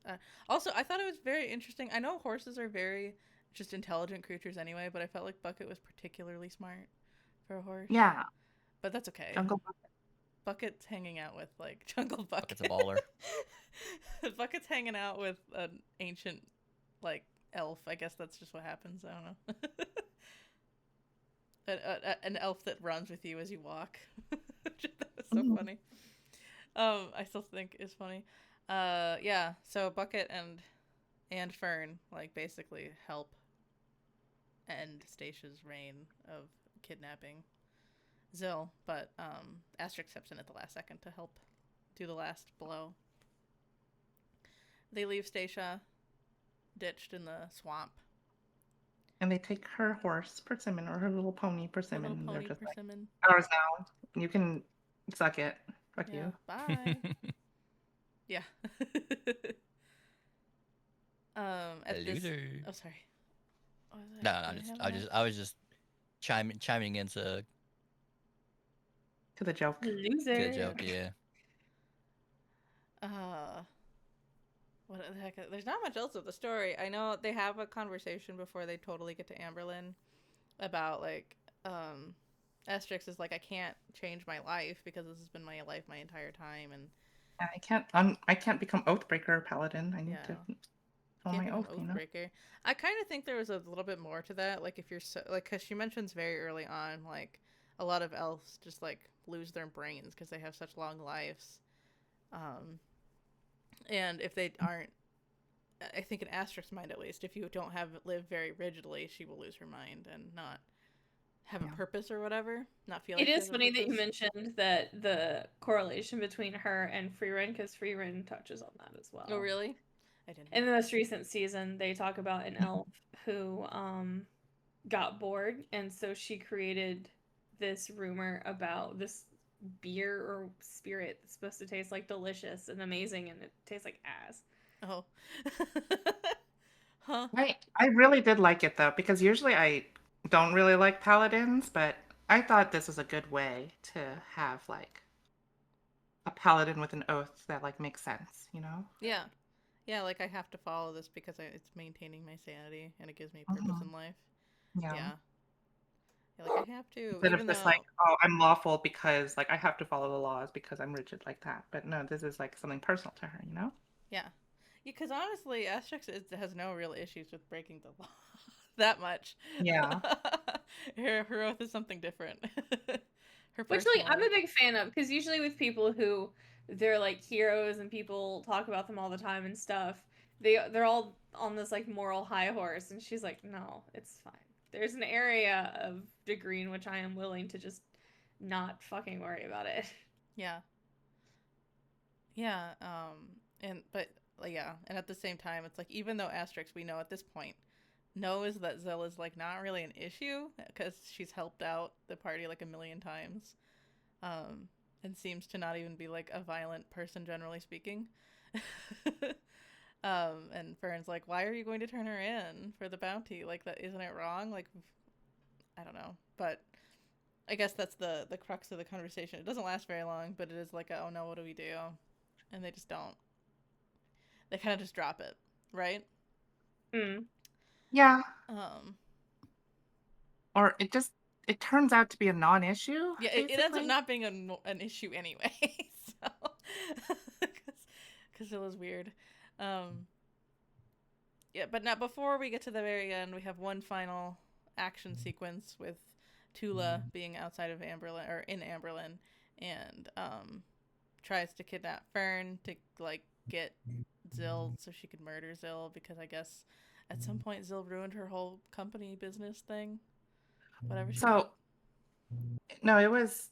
also, I thought it was very interesting. I know horses are very just intelligent creatures anyway, but I felt like Bucket was particularly smart for a horse. Yeah. But that's okay. Jungle Bucket. Bucket's hanging out with, like, Jungle Bucket. Bucket's a baller. Bucket's hanging out with an ancient, like, elf. I guess that's just what happens. I don't know. An elf that runs with you as you walk. That was so funny. I still think is funny. Yeah, so Bucket and Fern, like, basically help end Stacia's reign of kidnapping Zil, but Asterix steps in at the last second to help do the last blow. They leave Stacia ditched in the swamp. And they take her horse, Persimmon, or her little pony, Persimmon. Little pony, they're just Persimmon. like, ours now. You can suck it. Fuck you. Bye. Yeah. Loser. Oh, sorry. No, I was just chiming into to the joke. Loser. To the joke, yeah. What the heck? There's not much else of the story. I know they have a conversation before they totally get to Amberlin about, like, Asterix is like, I can't change my life because this has been my life my entire time, and I can't become Oathbreaker or Paladin. I need to fill Can't my become oath, you know? Oathbreaker. I kind of think there was a little bit more to that. Like if you're so like, because she mentions very early on, like a lot of elves just like lose their brains because they have such long lives. Um, and if they aren't, I think in Asterix's mind at least, if you don't have live very rigidly, she will lose her mind and not have a purpose or whatever. Not feel like It she is has a funny that you purpose. mentioned that the correlation between her and Freerin, because Freerin touches on that as well. Oh, really? I didn't. In the most recent season, they talk about an elf who got bored, and so she created this rumor about this beer or spirit that's supposed to taste like delicious and amazing, and it tastes like ass. Oh. Huh. I really did like it though, because usually I don't really like paladins, but I thought this was a good way to have like a paladin with an oath that like makes sense, you know? Yeah. Yeah, like I have to follow this because it's maintaining my sanity and it gives me purpose in life. Yeah. Yeah. Yeah, like I have to, Instead of even just though like, oh, I'm lawful because like I have to follow the laws because I'm rigid like that. But no, this is like something personal to her, you know? yeah, because honestly, Asterix has no real issues with breaking the law that much. Yeah. Her oath is something different. Her Which, personal like, I'm a life. big fan of, because usually with people who they're like heroes and people talk about them all the time and stuff, they're all on this like moral high horse, and she's like, no, it's fine. There's an area of degree in which I am willing to just not fucking worry about it. Yeah. Yeah. But yeah, and at the same time, it's like even though Asterix, we know at this point, knows that Zill is like not really an issue because she's helped out the party like a million times, and seems to not even be like a violent person generally speaking. And Fern's like, why are you going to turn her in for the bounty? Like that isn't it wrong? Like I don't know, but I guess that's the crux of the conversation. It doesn't last very long, but it is like, oh no, what do we do? And they just don't. They kind of just drop it, right? Mm. Yeah. Um, Or it turns out to be a non-issue. yeah, it ends up not being an issue anyway. So, because it was weird. Yeah, but now before we get to the very end, we have one final action sequence with Tula being outside of Amberlin or in Amberlin, and tries to kidnap Fern to like get Zill so she could murder Zill because I guess at some point Zill ruined her whole company business thing. Whatever she did. No, it was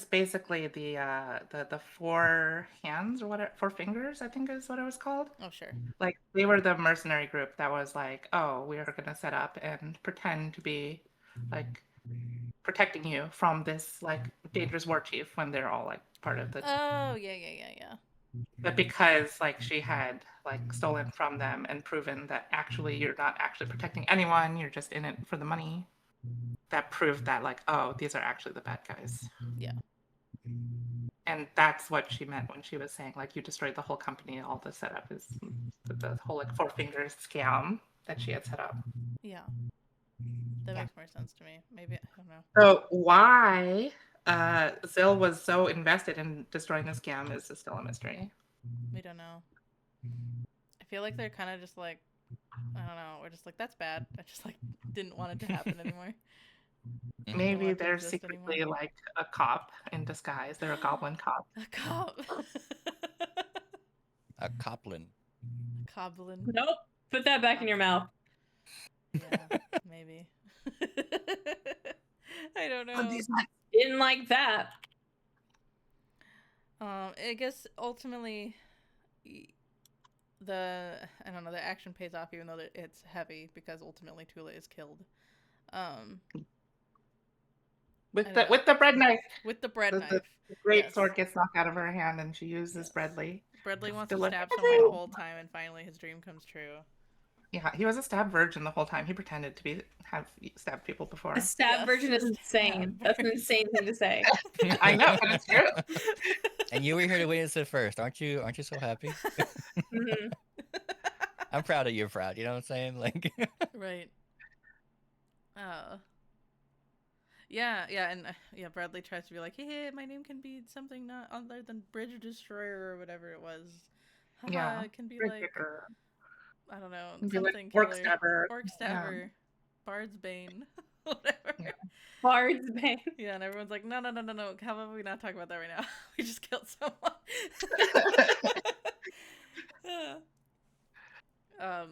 basically the four hands or whatever, four fingers, I think is what it was called. Oh, sure. Like they were the mercenary group that was like, oh, we are gonna set up and pretend to be like protecting you from this like dangerous war chief when they're all like part of the. Oh, yeah. But because like she had like stolen from them and proven that actually you're not actually protecting anyone, you're just in it for the money. That proved that like, oh, these are actually the bad guys. Yeah. And that's what she meant when she was saying like you destroyed the whole company. All the setup is the whole like four fingers scam that she had set up. Yeah. That makes more sense to me. Maybe I don't know. So why Zill was so invested in destroying the scam is still a mystery. We don't know. I feel like they're kind of just like, I don't know. We're just like, that's bad. I just like didn't want it to happen anymore. Maybe they're secretly like a cop in disguise. They're a goblin cop. A cop. A coblin. Coblin. Nope. Put that back in your mouth. Yeah, maybe. I don't know. Didn't like that. I guess ultimately, the action pays off even though it's heavy because ultimately Tula is killed. With the bread knife. With the bread knife. The great sword gets knocked out of her hand and she uses Breadley. Breadley wants to stab someone the whole time and finally his dream comes true. Yeah, he was a stab virgin the whole time. He pretended to have stabbed people before. A stab virgin is insane. That's an insane thing to say. I know, but it's true. And you were here to witness it first, aren't you? Aren't you so happy? Mm-hmm. I'm proud of you, proud. You know what I'm saying? Like, right. Yeah, and Bradley tries to be like, hey, my name can be something not other than Bridge Destroyer or whatever it was. Haha, it can be Bridge like, Kicker. I don't know, It'd be like something Orc killer. Stabber. Orc Yeah. Stabber. Bard's Bane. Whatever. Yeah. Bard's Bane. Yeah, and everyone's like, no. How about we not talk about that right now? We just killed someone.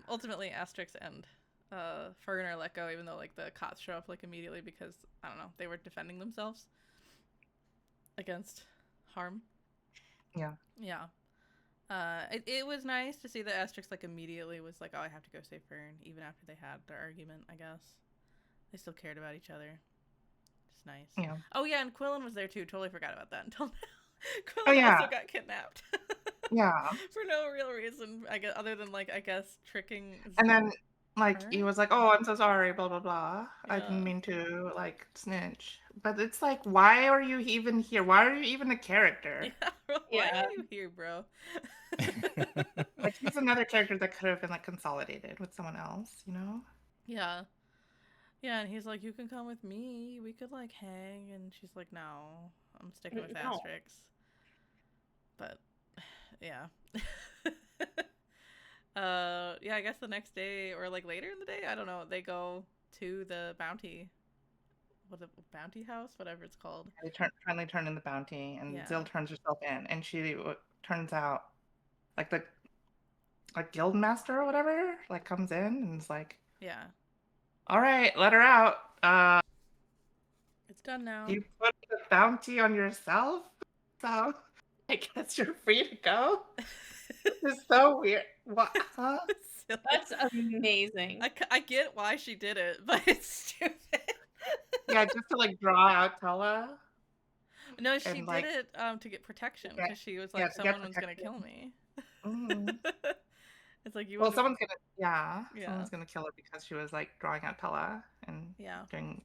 Ultimately, Asterix and Fern are let go, even though like the cops show up like immediately because I don't know, they were defending themselves against harm. Yeah. Yeah. It was nice to see that Asterix like immediately was like, oh, I have to go save Fern, even after they had their argument. I guess they still cared about each other. It's nice. Yeah. Oh yeah, and Quillen was there too. Totally forgot about that until now. Oh, Quillen yeah. also got kidnapped. Yeah. For no real reason, I guess, other than like I guess tricking. And then like Fern? he was like, "Oh, I'm so sorry, blah blah blah. I Yeah. didn't mean to like snitch." But it's like, why are you even here? Why are you even a character? Yeah, bro, why are you here, bro? Like he's another character that could have been like consolidated with someone else, you know? Yeah. Yeah, and he's like, you can come with me. We could like hang. And she's like, no, I'm sticking with No. Asterix. But yeah. Yeah, I guess the next day or like later in the day, I don't know, they go to the bounty. What the bounty house? Whatever it's called. They finally turn in the bounty, and Yeah. Zill turns herself in, and she turns out like the guild master or whatever like comes in and is like, Yeah. "All right, let her out. It's done now. You put the bounty on yourself, so I guess you're free to go." It's so weird. What? Huh? That's amazing. I get why she did it, but it's stupid. Yeah, just to like draw out Tella. No, she And, did like, it to get protection yeah, because she was yeah, like, to get someone was gonna protection. kill me. Mhm. It's like you. Well, would've- yeah, Yeah. someone's gonna kill her because she was like drawing out Tella and Yeah. doing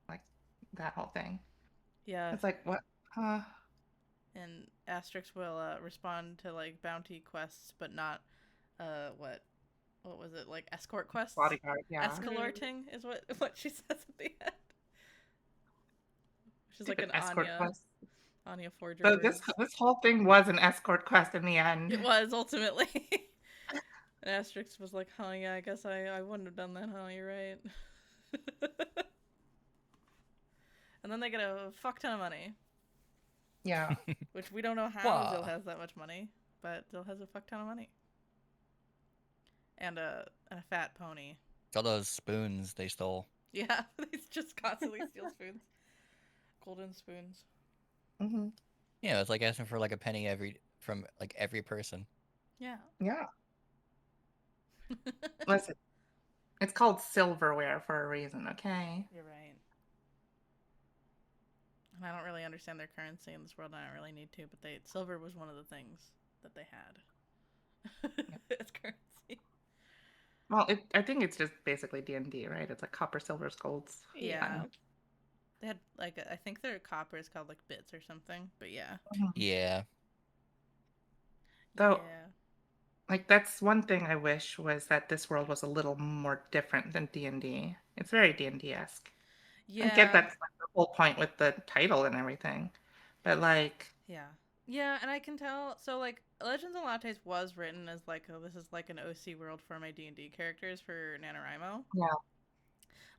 like that whole thing. Yeah. It's like, what? Huh? And Asterix will respond to like bounty quests, but not what was it, like escort quests? Bodyguard, yeah. Escorting is what she says at the end. Which is like an Escort quest. Anya Forger. So this whole thing was an escort quest in the end. It was ultimately. And Asterix was like, "Oh yeah, I guess I wouldn't have done that. Huh? You're right." And then they get a fuck ton of money. Yeah. Which we don't know how Zill has that much money, but Zill has a fuck ton of money. And a fat pony. All those spoons they stole. Yeah, they just constantly steal spoons. Golden spoons. Mm-hmm. Yeah, it's like asking for like a penny from like every person. Yeah. Yeah. Listen, it's called silverware for a reason, okay? You're right. And I don't really understand their currency in this world, and I don't really need to, but silver was one of the things that they had as currency. Well, I think it's just basically D&D, right? It's like copper, silvers, golds. Yeah. They had like I think their copper is called like bits or something, but yeah. Mm-hmm. Yeah. So, yeah. like, that's one thing I wish was that this world was a little more different than D&D. It's very D&D-esque. Yeah. I get that's like the whole point with the title and everything, but like. Yeah, and I can tell. So like, Legends and Lattes was written as like, oh, this is like an OC world for my D&D characters for NaNoWriMo. Yeah.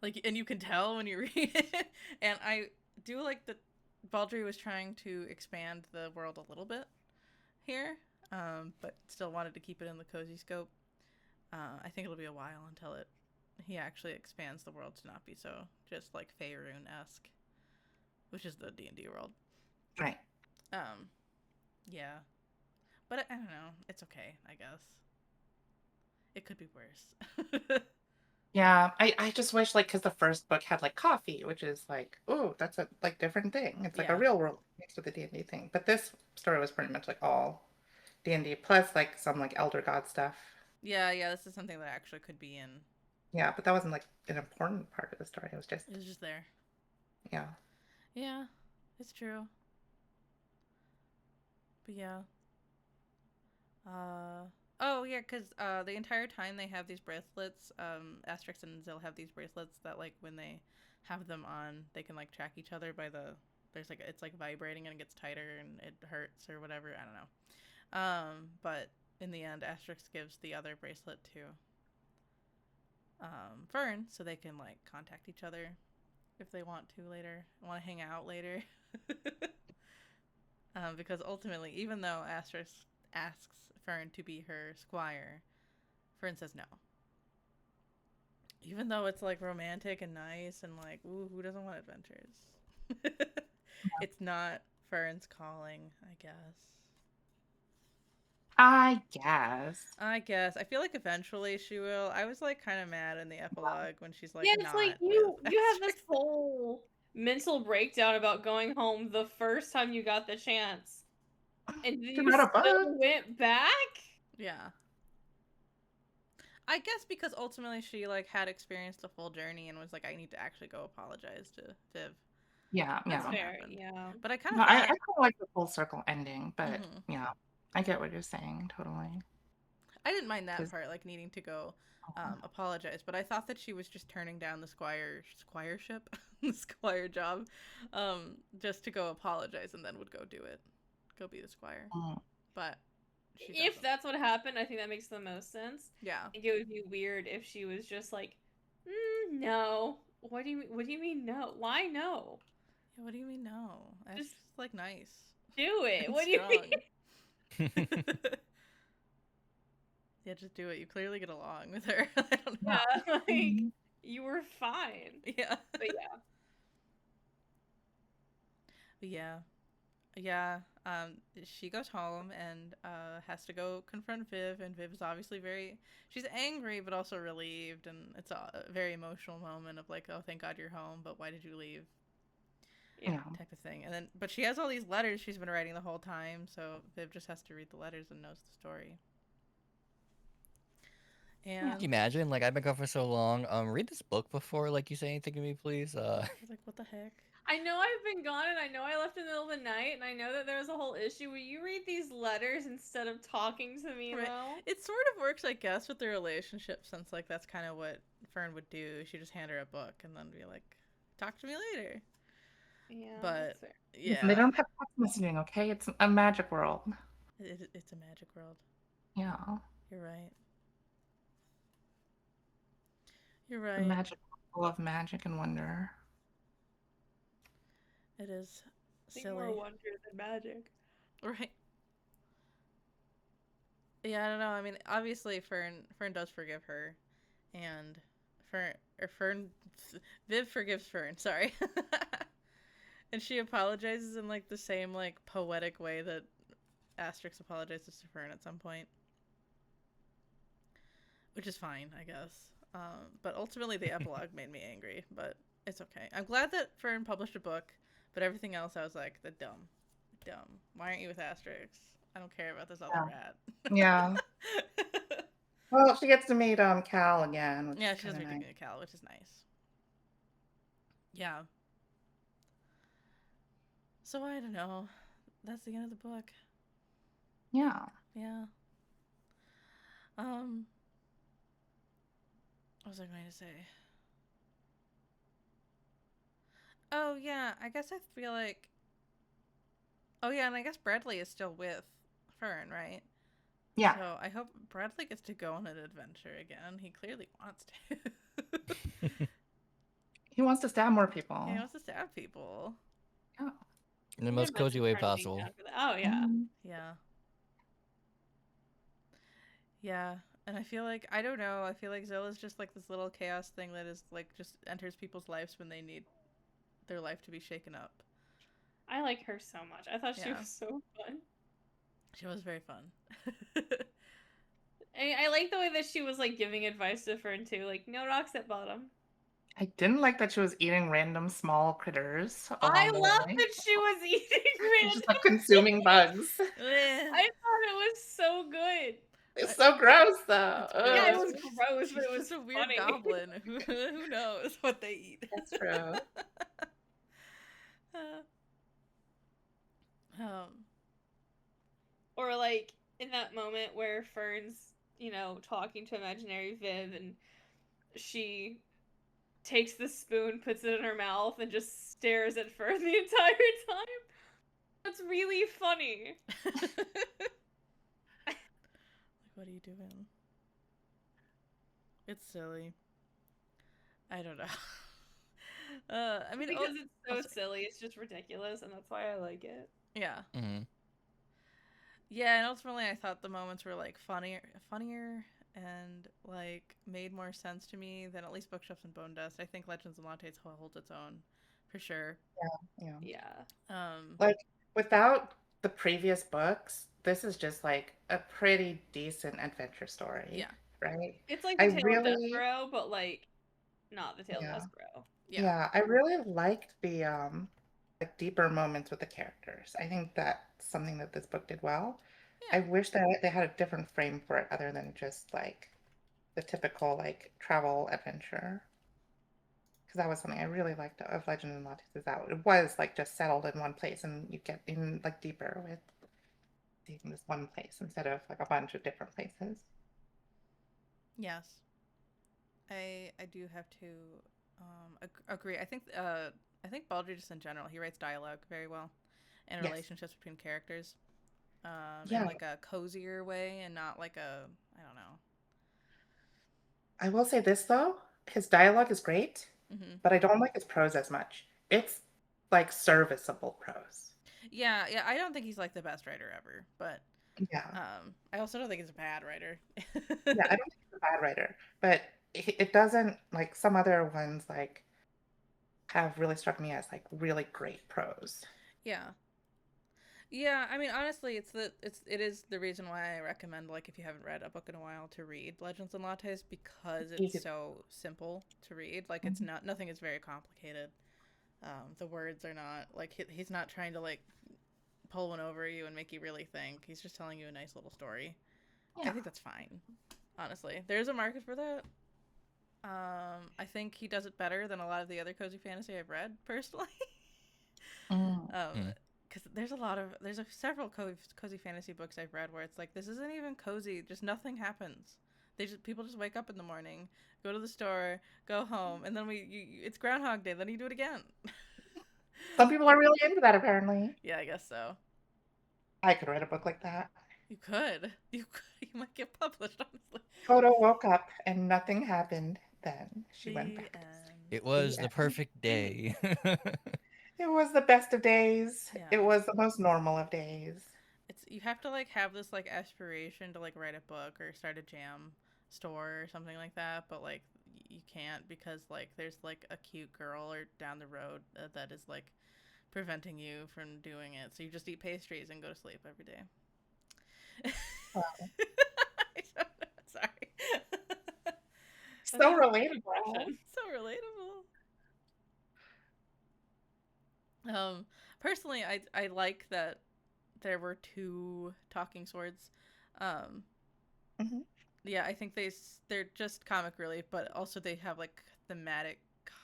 Like, and you can tell when you read it. And I do like that Baldree was trying to expand the world a little bit here, but still wanted to keep it in the cozy scope. I think it'll be a while until he actually expands the world to not be so just like Faerun-esque, which is the D&D world. Right. Yeah. But I don't know. It's okay, I guess. It could be worse. Yeah, I just wish like because the first book had like coffee, which is like, oh, that's a like different thing. It's like a real world mixed with the D&D thing. But this story was pretty much like all D&D plus like some like Elder God stuff. Yeah, this is something that actually could be in. Yeah, but that wasn't like an important part of the story. It was just there. Yeah. Yeah, it's true. But yeah. Oh yeah, because the entire time they have these bracelets. Asterix and Zill have these bracelets that like when they have them on, they can like track each other by there's like it's like vibrating and it gets tighter and it hurts or whatever. I don't know. But in the end, Asterix gives the other bracelet to Fern so they can like contact each other if they want to later, want to hang out later. Because ultimately, even though Asterix asks Fern to be her squire, Fern says no. Even though it's like romantic and nice and like, ooh, who doesn't want adventures? It's not Fern's calling, I guess. I guess. I feel like eventually she will. I was like kind of mad in the epilogue when she's like, yeah, it's not like you have this whole mental breakdown about going home the first time you got the chance, and you still went back. Yeah. I guess because ultimately she like had experienced the full journey and was like, I need to actually go apologize to Viv. Yeah, That's fair. Yeah, but I kind of I kind of like the full circle ending, but yeah, I get what you're saying totally. I didn't mind that part, like needing to go apologize, but I thought that she was just turning down the squireship, the squire job, just to go apologize and then would go do it, go be the squire. But if that's what happened, I think that makes the most sense. Yeah, I think it would be weird if she was just like, no. What do you mean no? Why no? Yeah, what do you mean no? That's just like nice. Do it. What do you mean? Yeah, just do it. You clearly get along with her. I don't know. Yeah, like you were fine. Yeah. But yeah. Yeah. She goes home and has to go confront Viv, and Viv is obviously she's angry but also relieved, and it's a very emotional moment of like, oh, thank God you're home, but why did you leave? Yeah. Type of thing. And then, but she has all these letters she's been writing the whole time, so Viv just has to read the letters and knows the story. And can you imagine? Like, I've been gone for so long. Read this book before, like, you say anything to me, please. Like, what the heck? I know I've been gone, and I know I left in the middle of the night, and I know that there's a whole issue. Will you read these letters instead of talking to me, though? It sort of works, I guess, with the relationship, since like that's kind of what Fern would do. She'd just hand her a book and then be like, "Talk to me later." Yeah, but that's fair. Yeah, they don't have text messaging. Okay, it's a magic world. It's a magic world. Yeah, you're right. You're right. The magic full of magic and wonder. It is silly. More wonder than magic. Right. Yeah, I don't know. I mean, obviously Fern does forgive her, and Viv forgives Fern. Sorry. And she apologizes in like the same like poetic way that Asterix apologizes to Fern at some point, which is fine, I guess. But ultimately, the epilogue made me angry. But it's okay. I'm glad that Fern published a book, but everything else, I was like, the dumb. Why aren't you with Asterix? I don't care about this other rat. Yeah. Well, she gets to meet Cal again. Yeah, she does meet Cal, which is nice. Yeah. So I don't know. That's the end of the book. Yeah. Yeah. What was I going to say? Oh yeah, I guess I feel like. Oh yeah, and I guess Bradley is still with Fern, right? Yeah. So I hope Bradley gets to go on an adventure again. He clearly wants to. He wants to stab more people. He wants to stab people. Yeah. In the most cozy way possible. Oh yeah. Yeah. Yeah. And I feel like, I don't know, I feel like Zilla's just like this little chaos thing that is like just enters people's lives when they need their life to be shaken up. I like her so much. I thought she was so fun. She was very fun. I like the way that she was like giving advice to Fern too, like no rocks at bottom. I didn't like that she was eating random small critters. I love that she was eating random. Just like consuming bugs. I thought it was so good. It's so gross, though. Yeah, it was gross, but it was a weird goblin. Who knows what they eat? That's true. Or like in that moment where Fern's, talking to imaginary Viv, and she takes the spoon, puts it in her mouth, and just stares at Fern the entire time. That's really funny. What are you doing? It's silly. I don't know. I mean, because it's so silly, it's just ridiculous, and that's why I like it. Yeah. Mm-hmm. Yeah, and ultimately, I thought the moments were like funnier, and like made more sense to me than at least Bookshelves and Bone Dust. I think Legends of Latte holds its own, for sure. Yeah. Um, Like without the previous books, this is just like a pretty decent adventure story. Yeah. Right? It's like I the Tale of really, Despero, but like not the Tale yeah. of Despero. Yeah, I really liked the like deeper moments with the characters. I think that's something that this book did well. Yeah. I wish that they had a different frame for it other than just like the typical like travel adventure. Because that was something I really liked of Legend of Lattes, is that it was like just settled in one place and you get in like deeper with seeing this one place instead of like a bunch of different places. Yes. I do have to agree. I think Baldree just in general, he writes dialogue very well and Yes. relationships between characters. Yeah. In like a cozier way and not like a, I don't know. I will say this though, his dialogue is great, but I don't like his prose as much. It's like serviceable prose. Yeah, I don't think he's like the best writer ever, but Yeah. I also don't think he's a bad writer. Yeah, I don't think he's a bad writer, but it doesn't like some other ones like have really struck me as like really great prose. Yeah. Yeah, I mean honestly, it is the reason why I recommend, like, if you haven't read a book in a while, to read Legends and Lattes, because it's Easy. so simple to read. Like, it's not, nothing is very complicated. The words are not like he's not trying to like pull one over you and make you really think. He's just telling you a nice little story. Yeah. I think that's fine. Honestly, there's a market for that. I think he does it better than a lot of the other cozy fantasy I've read personally. Because there's several cozy fantasy books I've read where it's like, this isn't even cozy, just nothing happens. People just wake up in the morning, go to the store, go home, and then it's Groundhog Day, then you do it again. Some people are really into that apparently. Yeah, I guess so. I could write a book like that. You could. You might get published, honestly. Toto woke up and nothing happened. Then she went back. It was the perfect day. It was the best of days. Yeah. It was the most normal of days. You have to like have this like aspiration to like write a book or start a jam store or something like that, but like you can't, because like there's like a cute girl or down the road that is like preventing you from doing it. So you just eat pastries and go to sleep every day. Wow. I don't know. Sorry. So relatable. So relatable. Personally, I like that there were two talking swords. Yeah, I think they're just comic relief, but also they have like thematic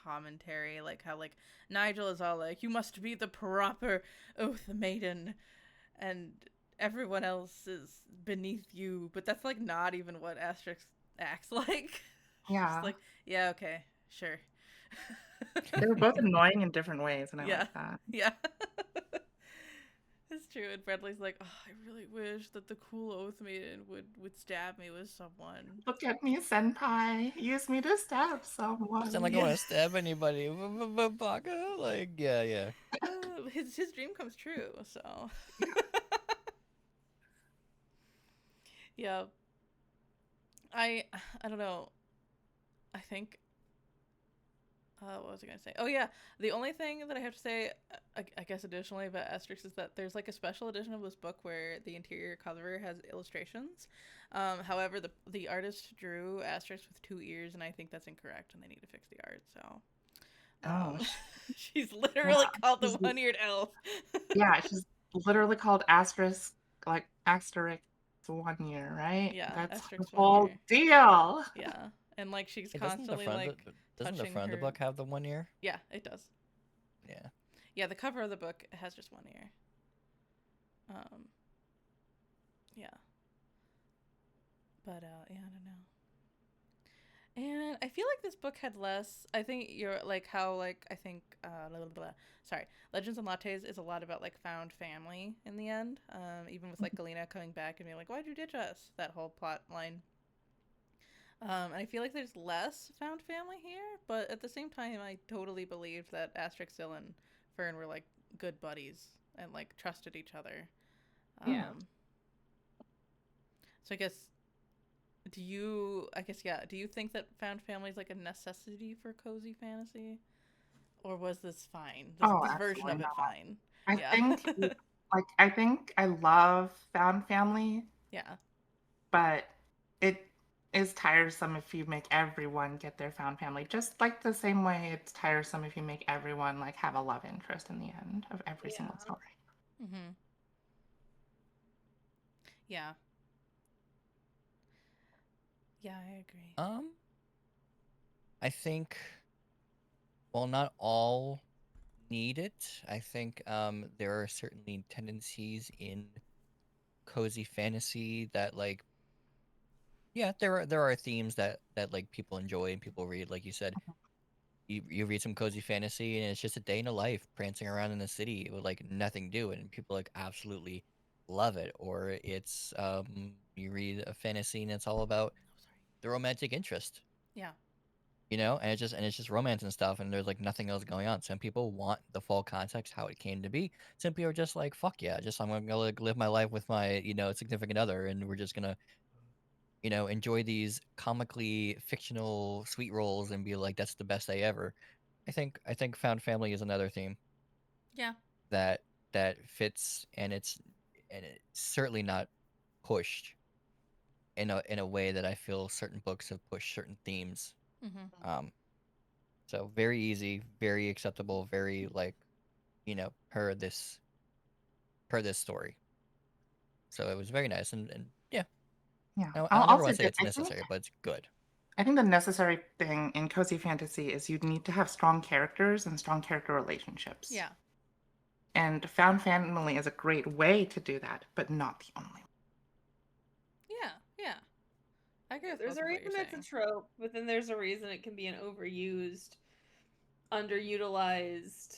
commentary, like how like Nigel is all like, you must be the proper oath maiden, and everyone else is beneath you, but that's like not even what Asterix acts like. Yeah. Just like, yeah, okay, sure. They were both annoying in different ways, and I like that. Yeah. It's true. And Bradley's like, oh, I really wish that the cool oath maiden would stab me with someone. Look at me, senpai. Use me to stab someone. Sound like I want to stab anybody. Baka? Like, yeah. His dream comes true, so. Yeah. I don't know. I think. What was I going to say? Oh, yeah. The only thing that I have to say, I guess additionally about Asterix, is that there's like a special edition of this book where the interior cover has illustrations. However, the artist drew Asterix with 2 ears, and I think that's incorrect, and they need to fix the art, so. She's literally called the one-eared elf. Yeah, she's literally called Asterix, like Asterix 1 year, right? Yeah, that's Asterix the whole deal. Yeah, and like she's Hey, constantly doesn't the front of the book have the 1 ear? Yeah, it does. Yeah. Yeah, the cover of the book has just 1 ear. Yeah. But yeah, I don't know. And I feel like this book had less. I think you're like how like I think blah, blah, blah. Sorry, Legends and Lattes is a lot about like found family in the end. Even with like Galena coming back and being like, "Why'd you ditch us?" That whole plot line. And I feel like there's less found family here, but at the same time, I totally believed that Asterix and Fern were like good buddies and like trusted each other. Yeah. So I guess do you? I guess yeah. Do you think that found family is like a necessity for cozy fantasy, or was this fine? This version of it not. fine? I think I think I love found family. Yeah. But it is tiresome if you make everyone get their found family. Just like the same way it's tiresome if you make everyone like have a love interest in the end of every single story. Mm-hmm. Yeah. Yeah, I agree. I think, well, not all need it. I think there are certainly tendencies in cozy fantasy that like, yeah, there are themes that like people enjoy and people read. Like you said, you read some cozy fantasy and it's just a day in a life prancing around in the city with like nothing doing and people like absolutely love it. Or it's you read a fantasy and it's all about the romantic interest. Yeah. You know, and it's just romance and stuff, and there's like nothing else going on. Some people want the full context, how it came to be. Some people are just like, fuck yeah, just I'm gonna like, live my life with my, significant other, and we're just gonna, enjoy these comically fictional sweet rolls and be like, that's the best day ever. I think found family is another theme Yeah. that fits, and it's certainly not pushed in a way that I feel certain books have pushed certain themes. Mm-hmm. So very easy, very acceptable, very like, per this story. So it was very nice, and yeah, Yeah. I never Also, want to say it's necessary, but it's good. I think the necessary thing in cozy fantasy is you need to have strong characters and strong character relationships. Yeah. And found family is a great way to do that, but not the only way. Yeah. Yeah. I agree with There's both a of what reason you're it's a saying. trope, but then there's a reason it can be an overused, underutilized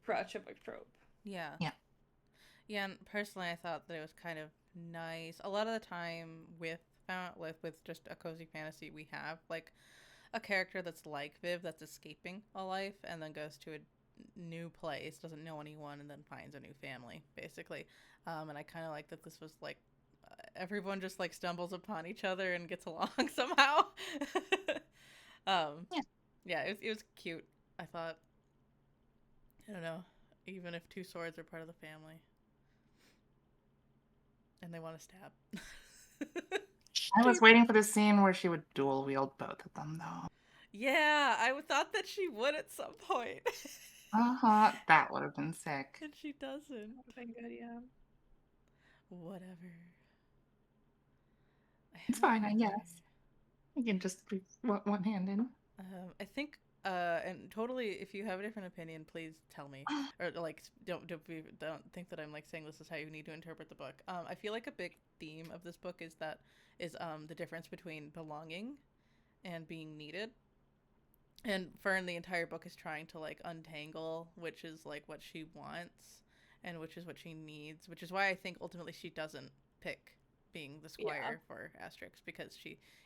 crotch of a trope. Yeah. Yeah. Yeah, and personally I thought that it was kind of nice. A lot of the time with just a cozy fantasy we have like a character that's like Viv that's escaping a life and then goes to a new place, doesn't know anyone, and then finds a new family, basically. And I kind of like that this was like everyone just like stumbles upon each other and gets along somehow. um, Yeah. yeah, it was cute. I thought. I don't know. Even if two swords are part of the family, and they want to stab. I was waiting for the scene where she would dual wield both of them, though. Yeah, I thought that she would at some point. That would have been sick. And she doesn't. That would have been good, yeah. Whatever. It's fine, I guess. You can just be one-handed. I think, and totally, if you have a different opinion, please tell me, or like, don't think that I'm like saying this is how you need to interpret the book. I feel like a big theme of this book is the difference between belonging and being needed. And Fern, the entire book is trying to like untangle which is like what she wants and which is what she needs, which is why I think ultimately she doesn't pick being the squire for Asterix, because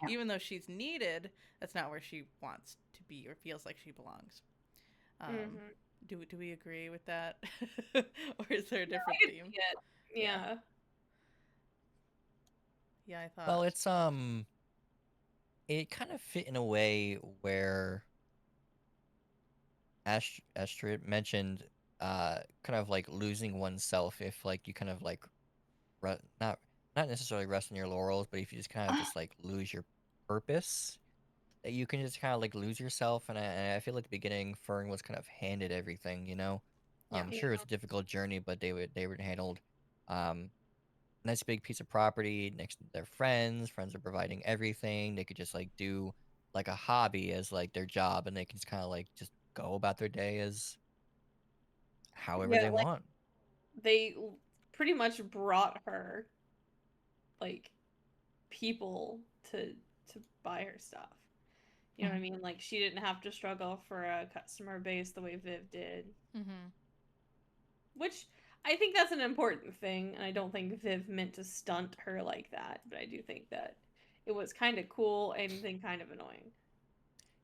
even though she's needed, that's not where she wants to be or feels like she belongs. Do we agree with that? Or is there a different theme? Yeah. Yeah, I thought. Well, it's it kind of fit in a way where Astrid mentioned kind of like losing oneself if like you kind of like not necessarily rest on your laurels, but if you just kind of just like lose your purpose, that you can just kind of like lose yourself. And I feel like the beginning, Fern was kind of handed everything, you know. Sure, it's a difficult journey, but they were handled nice big piece of property next to their friends. Friends are providing everything. They could just like do like a hobby as like their job, and they can just kind of like just go about their day as however they want. They pretty much brought her like people to buy her stuff. You know what I mean? Like, she didn't have to struggle for a customer base the way Viv did. Mm-hmm. Which, I think that's an important thing, and I don't think Viv meant to stunt her like that, but I do think that it was kind of cool and then kind of annoying.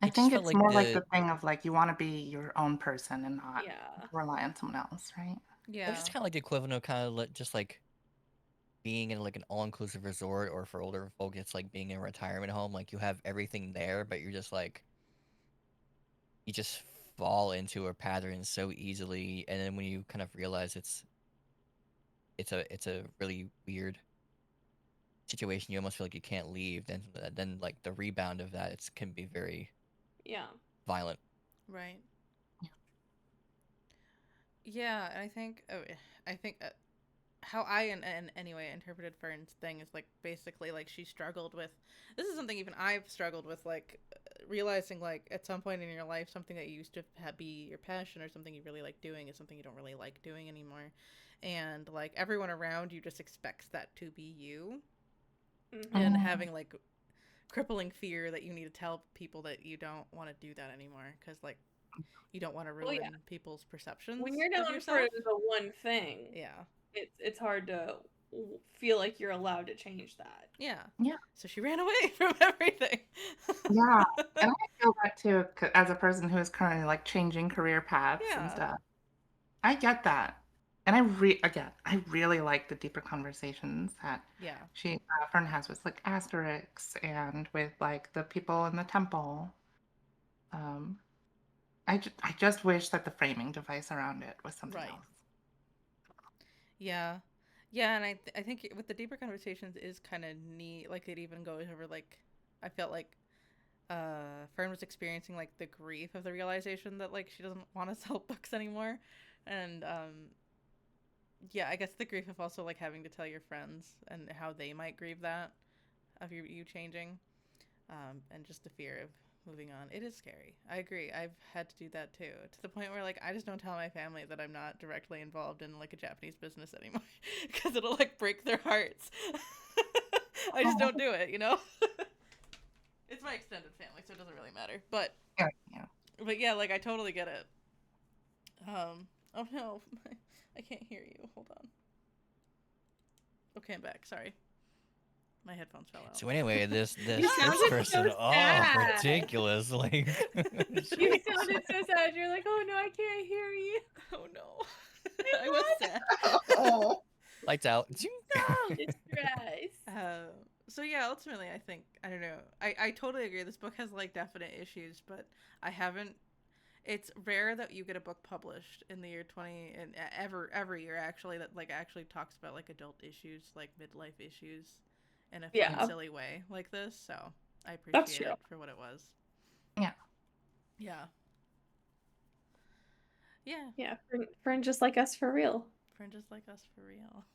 I It just think felt it's like more like the thing of like you want to be your own person and not Yeah. rely on someone else, right? Yeah. It's just kind of like the equivalent of kind of just like being in like an all-inclusive resort, or for older folk, it's like being in a retirement home. Like you have everything there, but you're just like you just fall into a pattern so easily, and then when you kind of realize it's a really weird situation, you almost feel like you can't leave. Then like the rebound of that, it can be very violent. Right. Yeah, and I think how I in anyway interpreted Fern's thing is like basically like she struggled with, this is something even I've struggled with, like realizing like at some point in your life something that you used to be your passion or something you really like doing is something you don't really like doing anymore, and like everyone around you just expects that to be you. And having like crippling fear that you need to tell people that you don't want to do that anymore because like you don't want to ruin people's perceptions. When you're known for the one thing, it's hard to feel like you're allowed to change that. Yeah. Yeah. So she ran away from everything. Yeah, and I feel that too as a person who is currently like changing career paths and stuff. I get that, and I really like the deeper conversations that Fern has with like Asterix and with like the people in the temple. I just wish that the framing device around it was something else. Yeah. Yeah, and I think with the deeper conversations is kind of neat. Like it even goes over like I felt like Fern was experiencing like the grief of the realization that like she doesn't want to sell books anymore, and yeah, I guess the grief of also like having to tell your friends and how they might grieve that of you changing, and just the fear of moving on. It is scary. I agree. I've had to do that too, to the point where like I just don't tell my family that I'm not directly involved in like a Japanese business anymore because it'll like break their hearts. I just don't do it, you know. It's my extended family, so it doesn't really matter. But yeah, like I totally get it. Oh no, I can't hear you. Hold on. Okay, I'm back. Sorry. My headphones fell out. So anyway, this person, so ridiculous. Like you sounded so sad. You're like, oh no, I can't hear you. Oh no, I was sad. Oh. Lights out. No distress. So yeah, ultimately, I think I don't know. I totally agree. This book has like definite issues, but I haven't. It's rare that you get a book published in the year 20 and every year actually that like actually talks about like adult issues, like midlife issues, in a fun, silly way like this. So I appreciate it for what it was. Yeah. Yeah. Yeah. Yeah. Fern just like us for real. Fern just like us for real.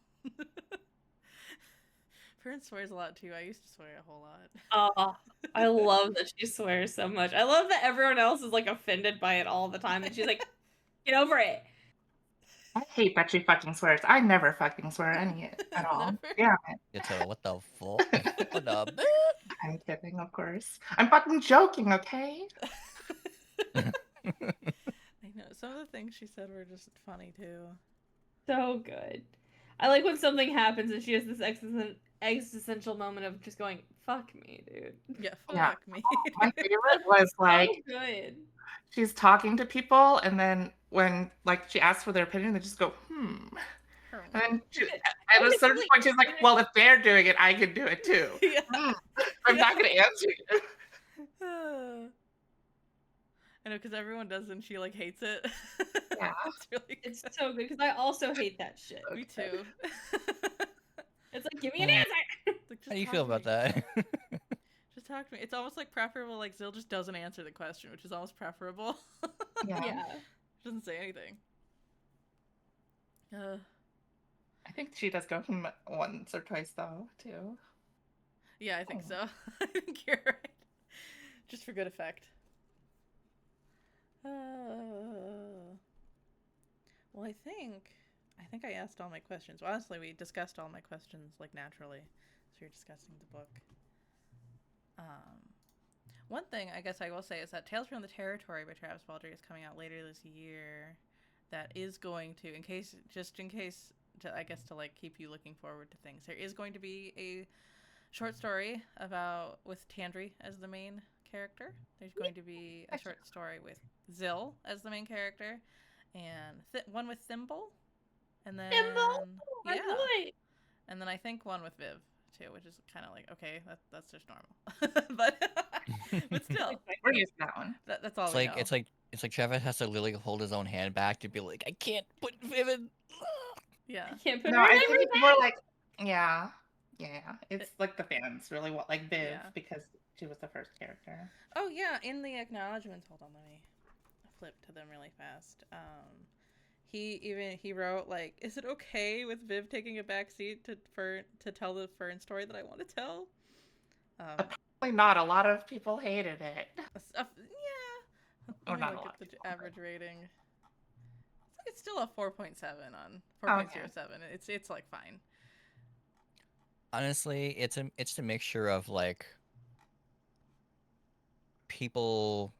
Fern swears a lot too. I used to swear a whole lot. Oh, I love that she swears so much. I love that everyone else is like offended by it all the time, and she's like, "Get over it." I hate that she fucking swears. I never fucking swear any at all. Yeah. What the fuck? What the bitch? I'm kidding, of course. I'm fucking joking, okay? I know. Some of the things she said were just funny too. So good. I like when something happens and she has this existential moment of just going, "Fuck me, dude." Yeah, fuck me. My favorite was like, so good. She's talking to people, and then when like she asks for their opinion, they just go, And then at a certain point, she's like, "Well, if they're doing it, I can do it too." I'm not going to answer you. I know, because everyone does, and she like hates it. Yeah, it's so good because I also hate that shit. Me too. It's like, give me an answer. Like, how do you feel about that? Just talk to me. It's almost like preferable. Like Zill just doesn't answer the question, which is almost preferable. Yeah. Doesn't say anything. I think she does go from once or twice though too. Yeah, I think so. I think you're right. Just for good effect. Well, I think I asked all my questions. Well, honestly, we discussed all my questions like naturally, so you're discussing the book. One thing I guess I will say is that Tales from the Territory by Travis Baldree is coming out later this year. That is going to, in case, I guess to like keep you looking forward to things. There is going to be a short story about with Tandry as the main character. There's going to be a short story with Zill as the main character, and one with Thimble, and then my boy. and then I think one with Viv too, which is kind of like okay, that's just normal, but still, we're used to that one. That's all. It's like Travis has to literally hold his own hand back to be like, I can't put Viv in. Yeah, I can't put No, her I in think it's everything. more like, yeah. It's like the fans really want like Viv because she was the first character. Oh yeah, in the acknowledgments, hold on, let me flip to them really fast. He wrote like, is it okay with Viv taking a backseat to tell the Fern story that I want to tell? Probably not. A lot of people hated it. Yeah. Or not look a lot at the of people, average rating. It's still a 4.7 on 4.07. It's like fine. Honestly, it's a mixture of like people.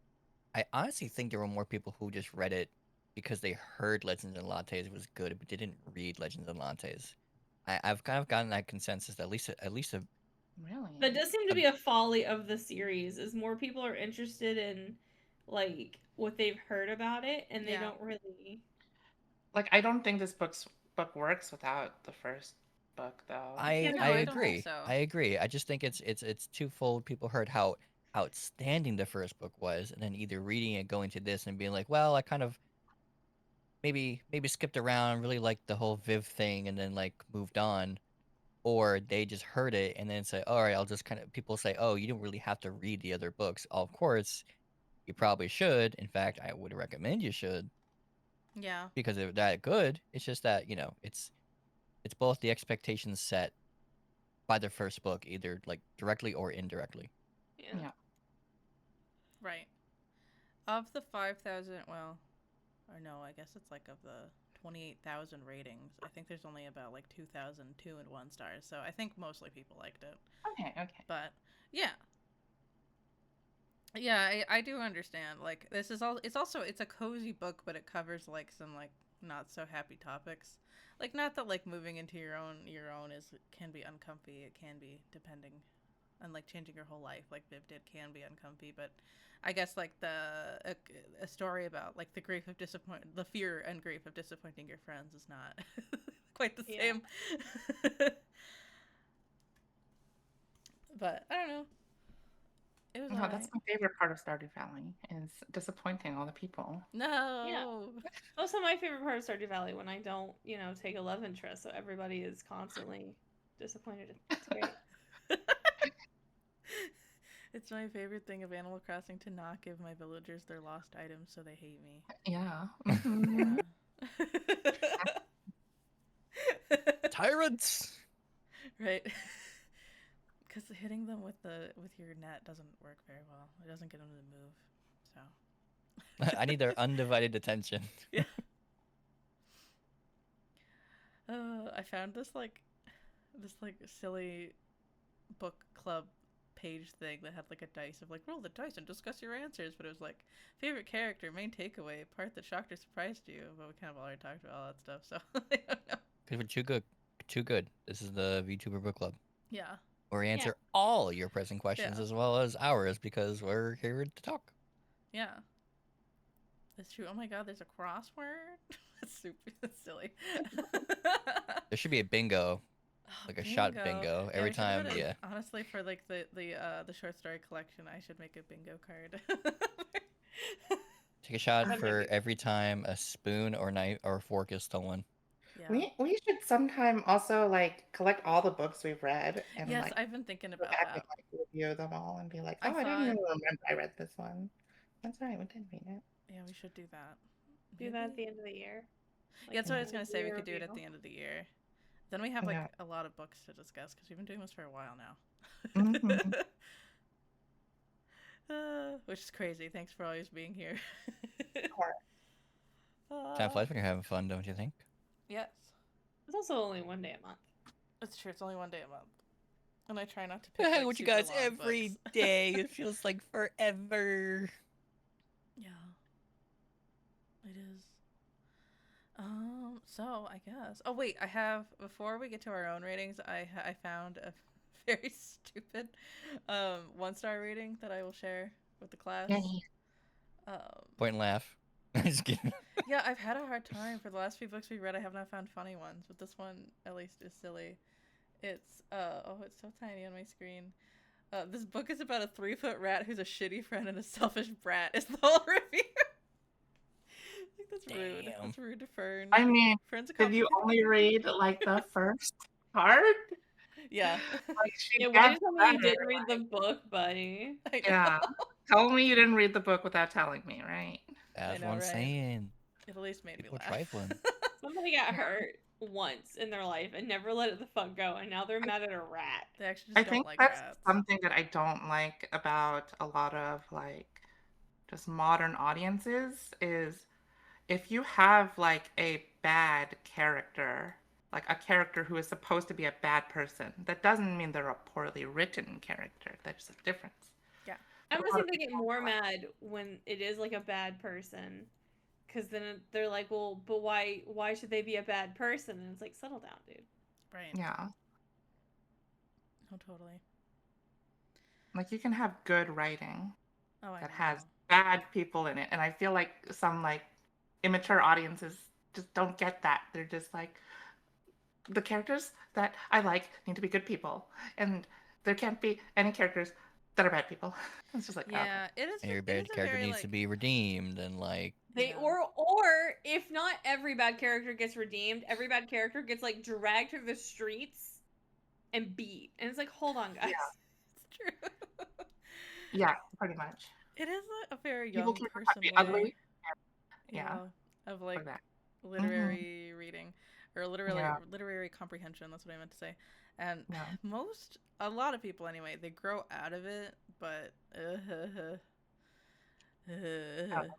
I honestly think there were more people who just read it because they heard Legends and Lattes was good, but didn't read Legends and Lattes. I've kind of gotten that consensus that at least a really. That does seem to be a folly of the series. Is more people are interested in like what they've heard about it, and they don't really. Like, I don't think this book works without the first book, though. I agree. So. I agree. I just think it's twofold. People heard how outstanding the first book was, and then either reading it, going to this, and being like, well, I kind of maybe skipped around, really liked the whole Viv thing, and then like moved on, or they just heard it and then say, all right, I'll just kind of people say, oh, you don't really have to read the other books. Of course, you probably should. In fact, I would recommend you should. Yeah. Because they're that good. It's just that it's both the expectations set by the first book, either like directly or indirectly. Yeah. Right. Of the 5,000, well, or no, I guess it's like of the 28,000 ratings, I think there's only about like 2,000 2 and 1 stars. So I think mostly people liked it. Okay. But yeah. Yeah, I do understand. Like this is it's a cozy book, but it covers like some like not so happy topics. Like not that like moving into your own can be uncomfy. It can be depending on like changing your whole life like Viv did can be uncomfy, but I guess like a story about like the fear and grief of disappointing your friends is not quite the same. But I don't know. It was that's my favorite part of Stardew Valley is disappointing all the people. No. Yeah. Also, my favorite part of Stardew Valley when I don't, take a love interest, so everybody is constantly disappointed. It's great. It's my favorite thing of Animal Crossing to not give my villagers their lost items so they hate me. Yeah. Tyrants. Right. Because hitting them with your net doesn't work very well. It doesn't get them to move. So. I need their undivided attention. Yeah. I found this silly book club page thing that had like a dice of like roll the dice and discuss your answers, but it was like favorite character, main takeaway, part that shocked or surprised you. But we kind of already talked about all that stuff, so I don't know. Because we're too good. This is the VTuber book club. Yeah. Where we answer all your pressing questions as well as ours because we're here to talk. Yeah. That's true. Oh my god, there's a crossword? That's silly. There should be a bingo. Like a shot bingo every time, yeah. Honestly, for like the short story collection, I should make a bingo card. Take a shot for every time a spoon or knife or fork is stolen. Yeah. We should sometime also like collect all the books we've read and like I've been thinking about back that. and like review them all and be like, I didn't even remember I read this one. That's right, we did read it. Yeah, we should do that. Do that at the end of the year. Like, that's what I was gonna say. We could do it at the end of the year. Then we have like a lot of books to discuss because we've been doing this for a while now. Mm-hmm. Which is crazy. Thanks for always being here. Time flies when you're having fun, don't you think? Yes. It's also only one day a month. It's true. It's only one day a month. And I try not to I pick hang like with you super guys long every books. day. It feels like forever. Yeah. It is. So I guess. Oh wait, I have before we get to our own ratings, I found a very stupid 1-star rating that I will share with the class. Yay. Point and laugh. Just kidding. Yeah, I've had a hard time for the last few books we read. I have not found funny ones, but this one at least is silly. It's it's so tiny on my screen. This book is about a 3-foot rat who's a shitty friend and a selfish brat. Is the whole review. I think that's rude. Damn. That's rude to Fern. I mean, Fern's a did you only read like the first part? Yeah. Like she Yeah, why gets did you tell me you better. didn't read the book, buddy? I know. Yeah. Tell me you didn't read the book without telling me, right? That's know, what I'm right? saying. It at least made People me are laugh. trifling. Somebody got hurt once in their life and never let it the fuck go, and now they're mad at a rat. They actually just I don't think like that's rats. something that I don't like about a lot of like just modern audiences is if you have like a bad character, like a character who is supposed to be a bad person, that doesn't mean they're a poorly written character. There's a difference. Yeah. I A almost lot think of they get people more like- mad when it is like a bad person, because then they're like, well, but why should they be a bad person? And it's like, settle down, dude. Right. Yeah. Oh, totally. Like you can have good writing Oh, I that know. has bad people in it. And I feel like some like immature audiences just don't get that. They're just like the characters that I like need to be good people. And there can't be any characters that are bad people. It's just like Yeah, it is. And your It bad is a character very, needs like, to be redeemed and like They Yeah. or if not every bad character gets redeemed, every bad character gets like dragged through the streets and beat. And it's like, hold on, guys. It's true. yeah, pretty much. It is a very People young can person be way. ugly. Yeah. Of like that. literary reading or Yeah. literary comprehension. That's what I meant to say. And Yeah. a lot of people anyway, they grow out of it, but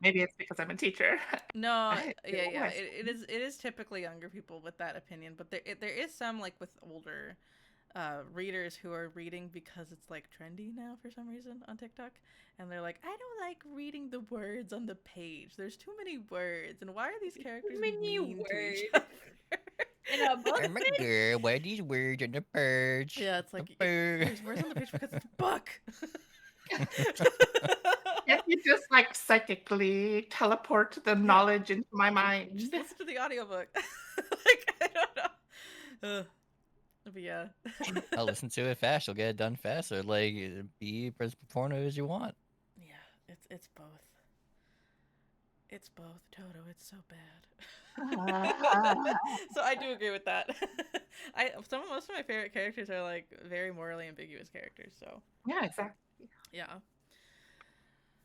Maybe it's because I'm a teacher. no, feel yeah, like- it is typically younger people with that opinion, but there is some like with older readers who are reading because it's like trendy now for some reason on TikTok, and they're like, I don't like reading the words on the page. There's too many words, and why are these characters many mean to each words. other? In a book, I'm a girl, why are these words on the page? Yeah, it's like bird. there's words on the page because it's a book. Can't you just like psychically teleport the knowledge into my mind? Just listen to the audiobook. Like, I don't know. But yeah. I'll listen to it fast. You'll get it done faster. Like be as porno as you want. Yeah, it's both. It's both, Toto. It's so bad. So I do agree with that. Most of my favorite characters are like very morally ambiguous characters. So Yeah, exactly. yeah.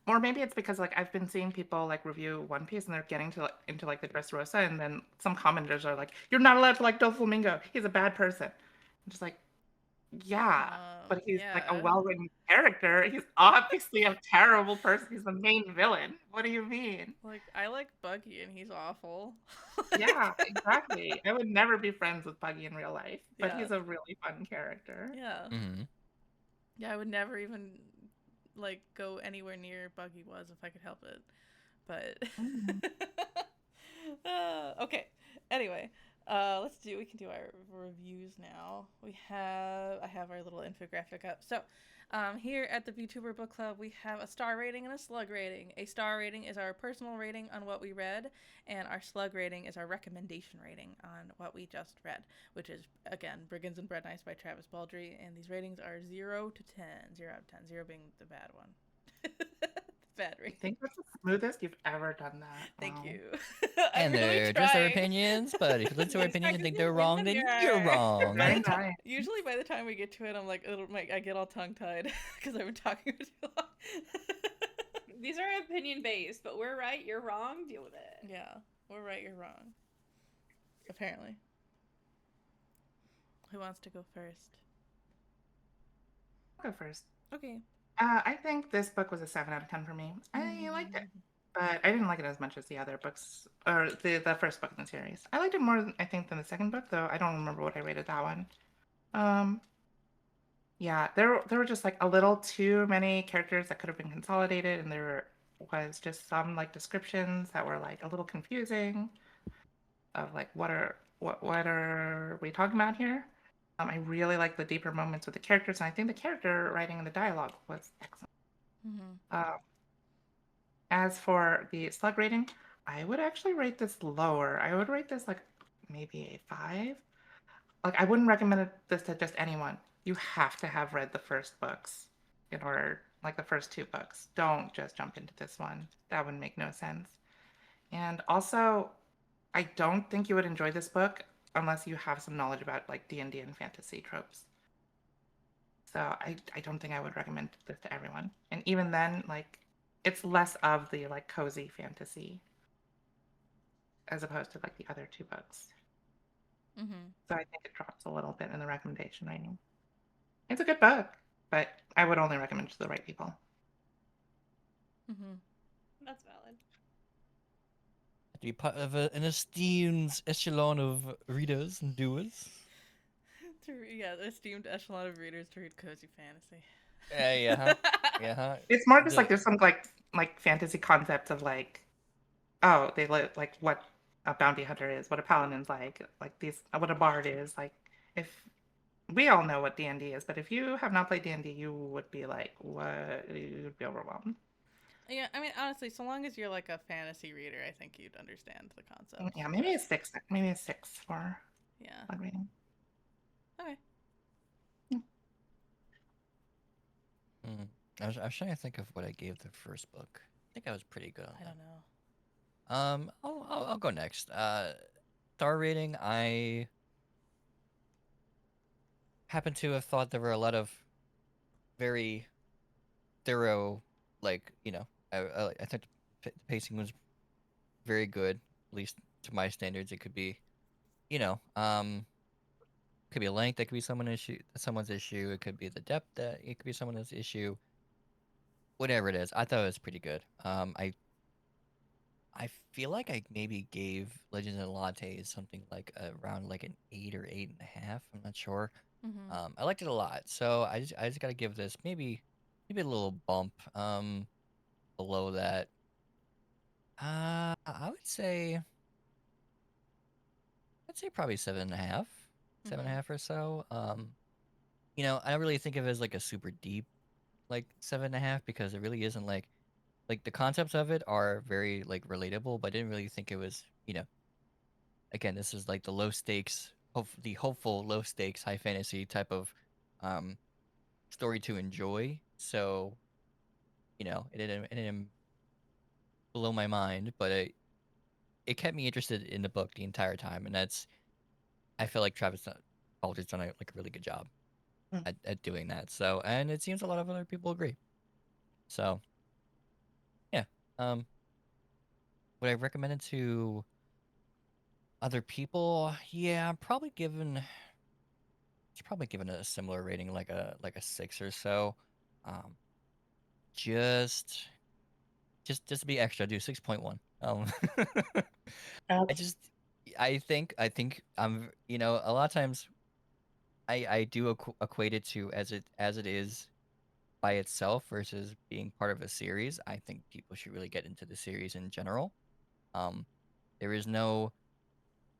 Or maybe it's because like I've been seeing people like review One Piece and they're getting to into like the Dressrosa, and then some commenters are like, "You're not allowed to like Doflamingo. He's a bad person." I'm just like, yeah, but he's like a Yeah. well-written character. He's obviously a terrible person. He's the main villain. What do you mean? Like I like Buggy and he's awful. Yeah, exactly. I would never be friends with Buggy in real life, but Yeah. he's a really fun character. Yeah. Mm-hmm. Yeah, I would never even like go anywhere near Buggy was if I could help it. But okay. Anyway, we can do our reviews now. I have our little infographic up. So, here at the VTuber Book Club, we have a star rating and a slug rating. A star rating is our personal rating on what we read, and our slug rating is our recommendation rating on what we just read, which is, again, Brigands and Breadknives by Travis Baldree, and these ratings are 0 to 10. 0 out of 10. 0 being the bad one. Bad I rating. think that's the smoothest you've ever done that. Thank Wow. you. And they're just their opinions, but if you listen to our opinions and think they're wrong, then you're wrong. By the Very ti- nice. Usually by the time we get to it, I'm like, I get all tongue-tied because I've been talking for too long. these are opinion based, but we're right, you're wrong. Deal with it. Yeah, we're right, you're wrong. Apparently. Who wants to go first? I'll go first. Okay. I think this book was a 7 out of 10 for me. I liked it, but I didn't like it as much as the other books, or the first book in the series. I liked it more, I think, than the second book, though I don't remember what I rated that one. Yeah, there were just like a little too many characters that could have been consolidated, and there was just some like descriptions that were like a little confusing of like what are we talking about here? I really like the deeper moments with the characters, and I think the character writing and the dialogue was excellent. Mm-hmm. As for the slug rating, I would actually rate this lower. I would rate this like maybe a 5. Like I wouldn't recommend this to just anyone. You have to have read the first books in order, like the first 2 books. Don't just jump into this one. That would make no sense. And also, I don't think you would enjoy this book unless you have some knowledge about like D&D and fantasy tropes. So I don't think I would recommend this to everyone. And even then, like it's less of the like cozy fantasy as opposed to like the other 2 books. Mm-hmm. So I think it drops a little bit in the recommendation rating. It's a good book, but I would only recommend it to the right people. Mm-hmm. That's valid. To be part of an esteemed echelon of readers and doers. Yeah, the esteemed echelon of readers to read cozy fantasy. Yeah. It's more just like there's some like fantasy concepts of like, oh, they like what a bounty hunter is, what a paladin's like these, what a bard is. Like, if we all know what D&D is, but if you have not played D&D, you would be like, what? You'd be overwhelmed. Yeah, I mean, honestly, so long as you're like a fantasy reader, I think you'd understand the concept. Yeah, maybe a 6. Maybe a 6 for Yeah. blood rating. Okay. I was trying to think of what I gave the first book. I think I was pretty good on I that. don't know. I'll go next. Star rating. I happen to have thought there were a lot of very thorough, like I think the pacing was very good, at least to my standards. It could be, could be a length that could be someone's issue. It could be the depth that it could be someone's issue. Whatever it is, I thought it was pretty good. I feel like I maybe gave Legends and Lattes something like around like an 8 or 8.5. I'm not sure. Mm-hmm. I liked it a lot, so I just gotta give this maybe a little bump below that. I would say probably 7.5, 7.5 or so. I don't really think of it as like a super deep like 7.5 because it really isn't like the concepts of it are very like relatable, but I didn't really think it was, again, this is like the low stakes, the hopeful low stakes high fantasy type of um story to enjoy. So, it didn't blow my mind, but it kept me interested in the book the entire time, and I feel like Travis Baldree's done a really good job Mm. at doing that. So, and it seems a lot of other people agree. So, yeah. Would I recommend it to other people? Yeah, it's probably given a similar rating, like a 6 or so. Um, just just to be extra, do 6.1. I Okay. just I think a lot of times I do equate it to as it is by itself versus being part of a series. I think people should really get into the series in general. Um, there is no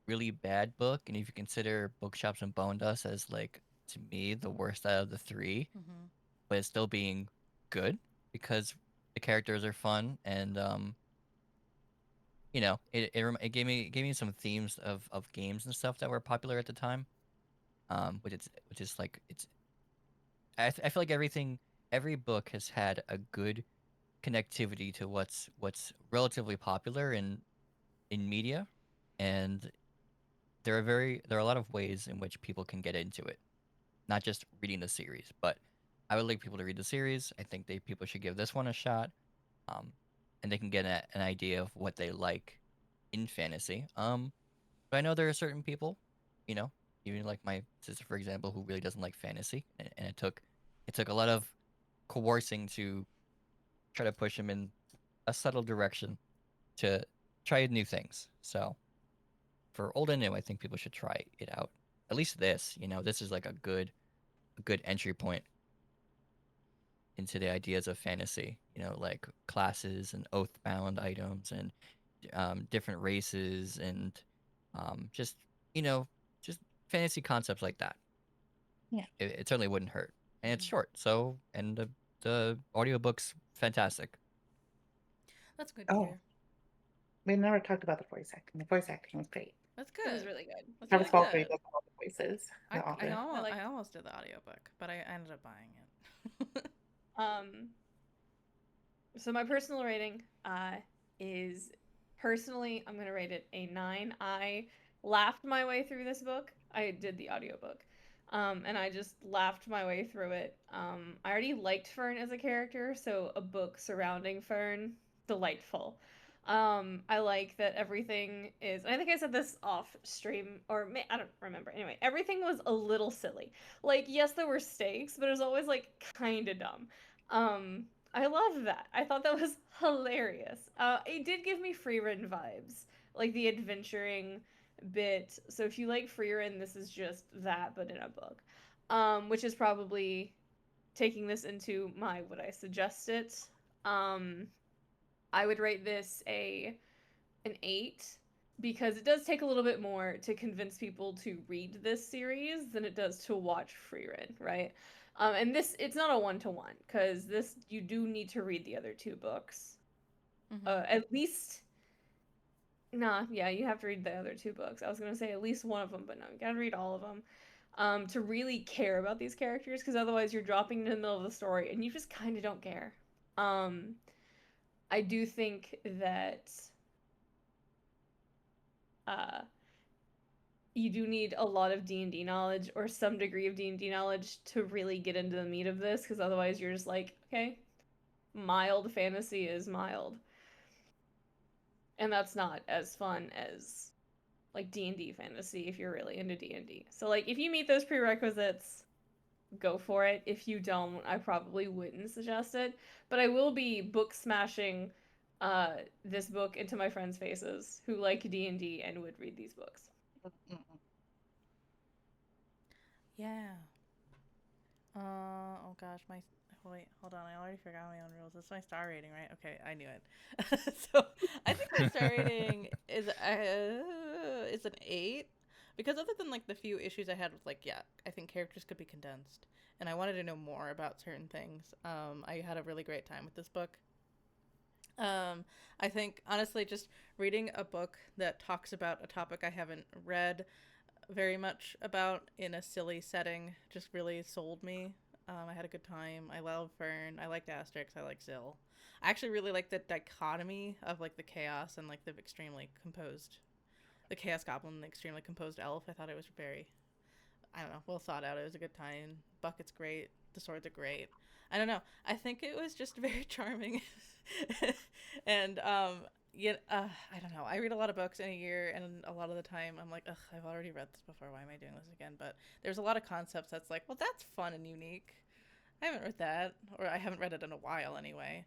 really bad book, and if you consider Bookshops and Bone Dust as like to me the worst out of the 3, Mm-hmm. but it's still being good because the characters are fun and it gave me some themes of games and stuff that were popular at the time. Which is like I feel like every book has had a good connectivity to what's relatively popular in media, and there are a lot of ways in which people can get into it, not just reading the series. But I would like people to read the series. I think people should give this one a shot, um, and they can get an idea of what they like in fantasy. But I know there are certain people, you know, even like my sister, for example, who really doesn't like fantasy, and it took a lot of coercing to try to push him in a subtle direction to try new things. So for old and new, I think people should try it out. At least this is like a good entry point into the ideas of fantasy. You know, like classes and oath-bound items and different races and just you know just fantasy concepts like that. Yeah. It certainly wouldn't hurt, and it's short. So and the audiobook's fantastic. That's good to Oh, hear. we never talked about the voice acting. The voice acting was great. That's good. It was really good. That's Travis really Baldree good. does all the voices. The author. I almost did the audiobook, but I ended up buying it. So my personal rating is, personally, I'm gonna rate it a 9. I laughed my way through this book. I did the audiobook. And I just laughed my way through it. I already liked Fern as a character, so a book surrounding Fern, delightful. I like that everything is, and I think I said this off stream, or I don't remember. Anyway, everything was a little silly. Like, yes, there were stakes, but it was always like kind of dumb. I love that. I thought that was hilarious. It did give me Freerun vibes, like the adventuring bit. So if you like Freerun, this is just that, but in a book. Which is probably taking this into my would I suggest it. I would rate this an 8 because it does take a little bit more to convince people to read this series than it does to watch Freerun, right? And this, it's not a 1-to-1 because this, you do need to read the other 2 books. At least, yeah, you have to read the other 2 books. I was gonna say at least one of them, but no, you gotta read all of them to really care about these characters, because otherwise you're dropping in the middle of the story and you just kind of don't care. I do think that you do need a lot of D&D knowledge or some degree of D&D knowledge to really get into the meat of this, because otherwise you're just like, okay, mild fantasy is mild. And that's not as fun as like D&D fantasy if you're really into D&D. So like if you meet those prerequisites, go for it. If you don't, I probably wouldn't suggest it. But I will be book smashing this book into my friends' faces who like D&D and would read these books. Yeah. Oh gosh, wait, hold on. I already forgot my own rules. It's my star rating, right? Okay, I knew it. So I think my star rating is an 8, because other than like the few issues I had with like, yeah, I think characters could be condensed, and I wanted to know more about certain things. I had a really great time with this book. I think honestly, just reading a book that talks about a topic I haven't read very much about in a silly setting just really sold me. I had a good time. I love Fern. I liked Asterix. I like Zill. I actually really like the dichotomy of like the chaos and like the chaos goblin and the extremely composed elf. I thought it was very, I don't know, well thought out. It was a good time. Bucket's great. The swords are great. I don't know. I think it was just very charming. And I don't know. I read a lot of books in a year, and a lot of the time I'm like, ugh, I've already read this before. Why am I doing this again? But there's a lot of concepts that's like, well, that's fun and unique. I haven't read that, or I haven't read it in a while anyway.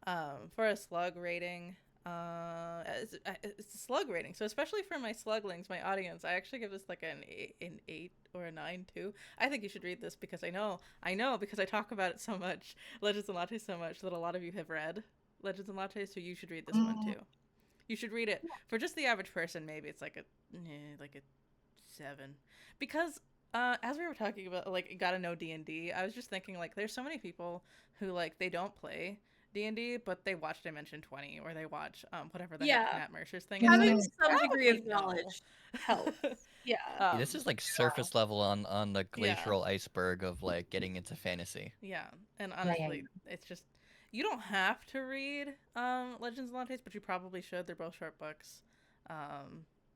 For a slug rating, it's a slug rating. So especially for my sluglings, my audience, I actually give this like an 8 or a 9 too. I think you should read this because I know because I talk about it so much, Legends and Lattes so much, that a lot of you have read Legends and Lattes, so you should read this one too. You should read it. For just the average person, maybe it's like a 7, because as we were talking about like gotta know D&D, I was just thinking like there's so many people who like they don't play D&D, but they watch Dimension 20 or they watch whatever the heck Matt Mercer's thing is. Having like, some degree of knowledge helps. Yeah. This is like surface level on the glacial iceberg of like getting into fantasy. Yeah, and honestly, it's just, you don't have to read Legends and Lattes, but you probably should. They're both short books.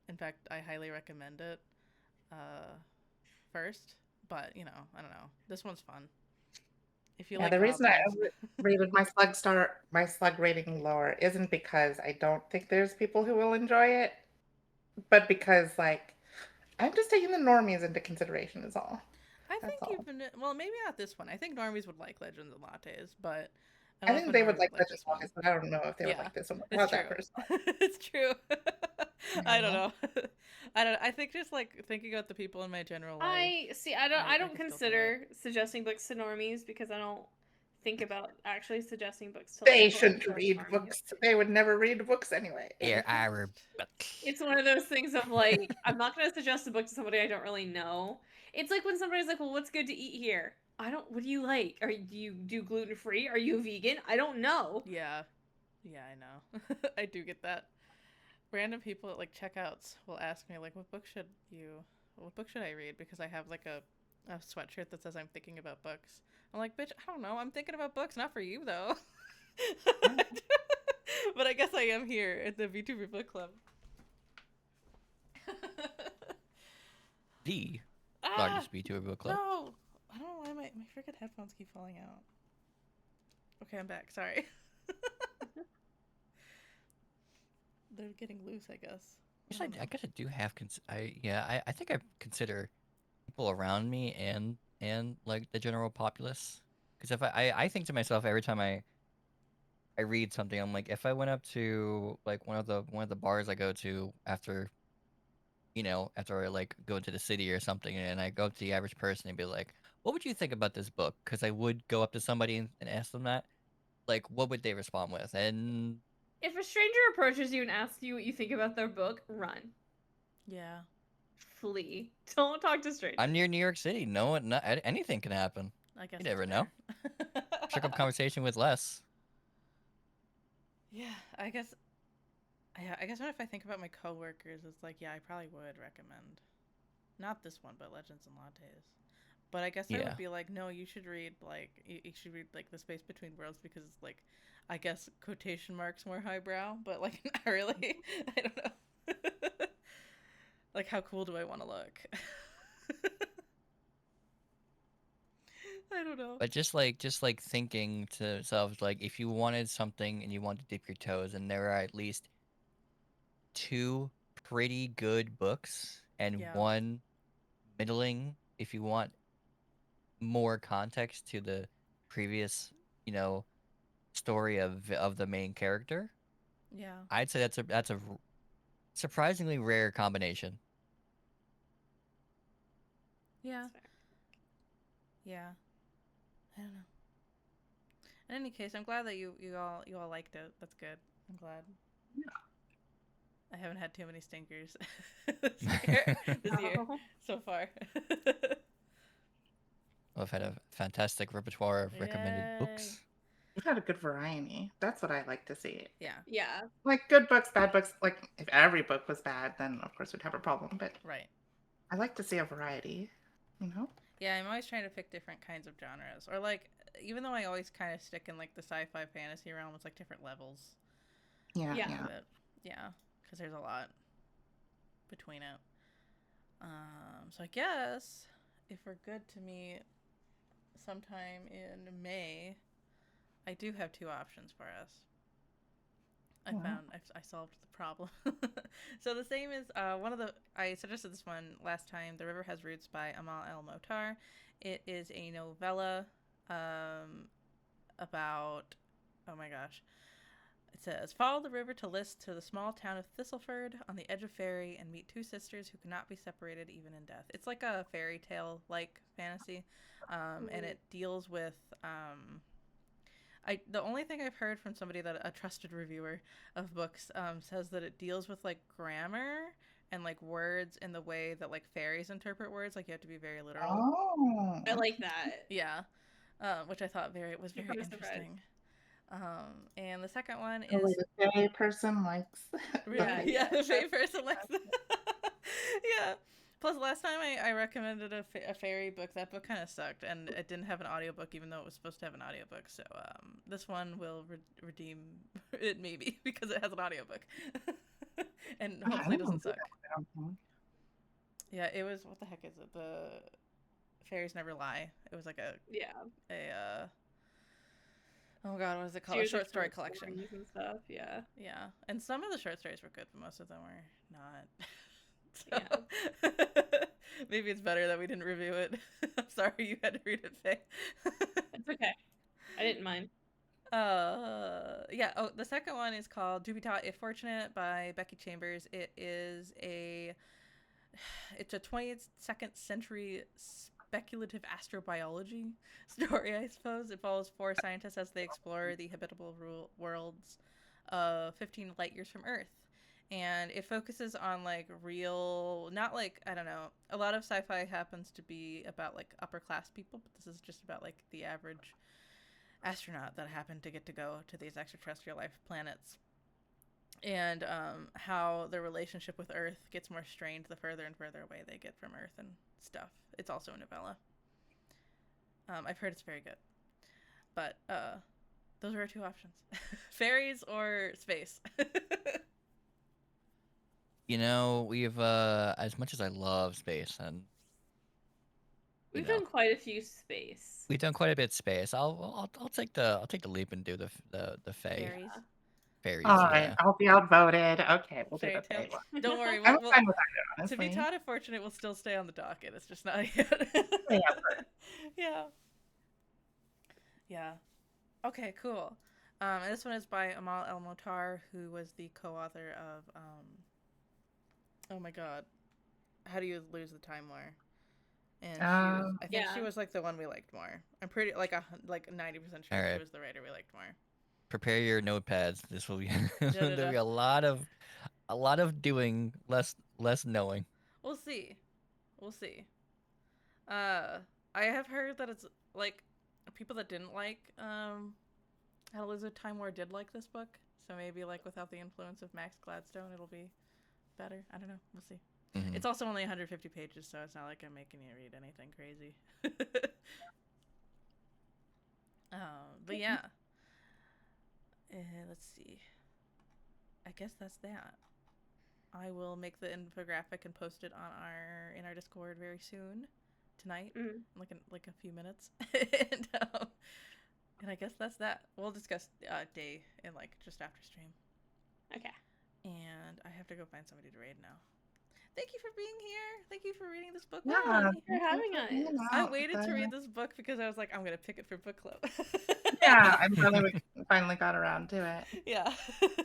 In fact, I highly recommend it first. But you know, I don't know. This one's fun. If you like the reason I goblins. rated my slug rating lower isn't because I don't think there's people who will enjoy it, but because like I'm just taking the normies into consideration is all. I think even, well, maybe not this one. I think normies would like Legends and Lattes, but I think they would like Legends and Lattes, but I don't know if they would like this one. It's true. It's true. I don't know. I think just like thinking about the people in my general life. I I don't can still do consider suggesting books to normies because I don't think about actually suggesting books to They like quote, shouldn't unquote, read normies. books. They would never read books anyway. Here, our It's one of those things of like, I'm not going to suggest a book to somebody I don't really know. It's like when somebody's like, well, what's good to eat here? What do you like? Do you do gluten free? Are you vegan? I don't know. Yeah. Yeah, I know. I do get that. Random people at like checkouts will ask me like, what book should I read? Because I have like a sweatshirt that says I'm thinking about books. I'm like, bitch, I don't know. I'm thinking about books, not for you though. But I guess I am here at the VTuber Book Club. the largest VTuber book club. No! I don't know why my freaking headphones keep falling out. Okay, I'm back. Sorry. They're getting loose, I guess. I guess I do have I think I consider people around me and like the general populace, because if I think to myself every time I read something, I'm like, if I went up to like one of the bars I go to after after I like go to the city or something, and I go up to the average person and be like, what would you think about this book? Because I would go up to somebody and ask them that, like, what would they respond with? And If a stranger approaches you and asks you what you think about their book, run. Yeah. Flee. Don't talk to strangers. I'm near New York City. Anything can happen. I guess You never that's know. fair. Struck up conversation with Les. Yeah, I guess if I think about my coworkers, it's like, yeah, I probably would recommend, not this one, but Legends and Lattes. But I guess I Yeah. would be like, no, you should read like The Space Between Worlds, because it's like, I guess quotation marks more highbrow, but like not really. I don't know. Like, how cool do I want to look? I don't know. But just like thinking to yourself, like, if you wanted something and you wanted to dip your toes, and there are at least 2 pretty good books and Yeah. 1 middling, if you want more context to the previous, story of the main character, Yeah. I'd say that's a surprisingly rare combination. Yeah. Yeah. I don't know. In any case, I'm glad that you all liked it. That's good. I'm glad. Yeah. I haven't had too many stinkers this year Oh. so far. I've had a fantastic repertoire of recommended Yay. books. We've had a good variety. That's what I like to see. Yeah. Yeah. Like good books, bad books. Like if every book was bad, then of course we'd have a problem. But Right. I like to see a variety, you know? Yeah, I'm always trying to pick different kinds of genres. Or like, even though I always kind of stick in like the sci-fi fantasy realm, it's like different levels Yeah, Yeah. yeah. of it. Yeah, because there's a lot between it. So I guess if we're good to meet sometime in May, I do have 2 options for us. I solved the problem. So the same is I suggested this one last time, The River Has Roots by Amal El-Motar. It is a novella about, oh my gosh. It says, follow the river to List to the small town of Thistleford on the edge of fairy and meet 2 sisters who cannot be separated even in death. It's like a fairy tale-like fantasy, and it deals with... the only thing I've heard from somebody that a trusted reviewer of books says that it deals with like grammar and like words in the way that like fairies interpret words. Like you have to be very literal. Oh. I like that. Yeah, which I thought was very Super interesting. And the second one Oh, is wait, the fairy person likes. yeah, the fairy person likes that. Yeah. Plus, last time I recommended a fairy book. That book kind of sucked, and it didn't have an audiobook, even though it was supposed to have an audiobook. So this one will redeem it, maybe, because it has an audiobook. And hopefully doesn't suck. Yeah, it was, what the heck is it? The Fairies Never Lie. It was like a oh god, what is it called? A short story collection. And stuff, yeah. Yeah, and some of the short stories were good, but most of them were not. Yeah. Maybe it's better that we didn't review it. I'm sorry you had to read it, Faye. It's okay. I didn't mind. Yeah. Oh, the second one is called Dubitata If Fortunate by Becky Chambers. It's a 22nd century speculative astrobiology story, I suppose. It follows 4 scientists as they explore the habitable worlds of 15 light years from Earth. And it focuses on like real, not like, I don't know, a lot of sci-fi happens to be about like upper class people, but this is just about like the average astronaut that happened to get to go to these extraterrestrial life planets, and how their relationship with Earth gets more strained the further and further away they get from Earth and stuff. It's also a novella. I've heard it's very good, but those are our 2 options: fairies or space. You know, we've as much as I love space, and We've done quite a few space. we've done quite a bit of space. I'll take the leap and do the fae. Fairies, All yeah. right, I'll be outvoted. Okay, we'll do Fairy the fae tale. one. Don't worry, I'm we'll fine with either, honestly. to be taught if fortunate will still stay on the docket. It's just not yet. Yeah. Yeah. Okay, cool. And this one is by Amal El-Motar, who was the co-author of oh my god, How Do You Lose the Time War? And I think she was like the one we liked more. I'm pretty like 90% sure she was the writer we liked more. Prepare your notepads. This will be there'll be a lot of doing, less knowing. We'll see. I have heard that it's like people that didn't like How to Lose the Time War did like this book, so maybe like without the influence of Max Gladstone it'll be better. I don't know. We'll see. Mm-hmm. It's also only 150 pages, so it's not like I'm making you read anything crazy. But yeah. Let's see. I guess that's that. I will make the infographic and post it on in our Discord very soon, tonight, like a few minutes, and I guess that's that. We'll discuss day in like just after stream. Okay. And I have to go find somebody to raid now. Thank you for being here. Thank you for reading this book. Yeah, thank you for having us. I waited to read this book because I was like, I'm gonna pick it for book club. Yeah, I'm glad we finally got around to it. Yeah.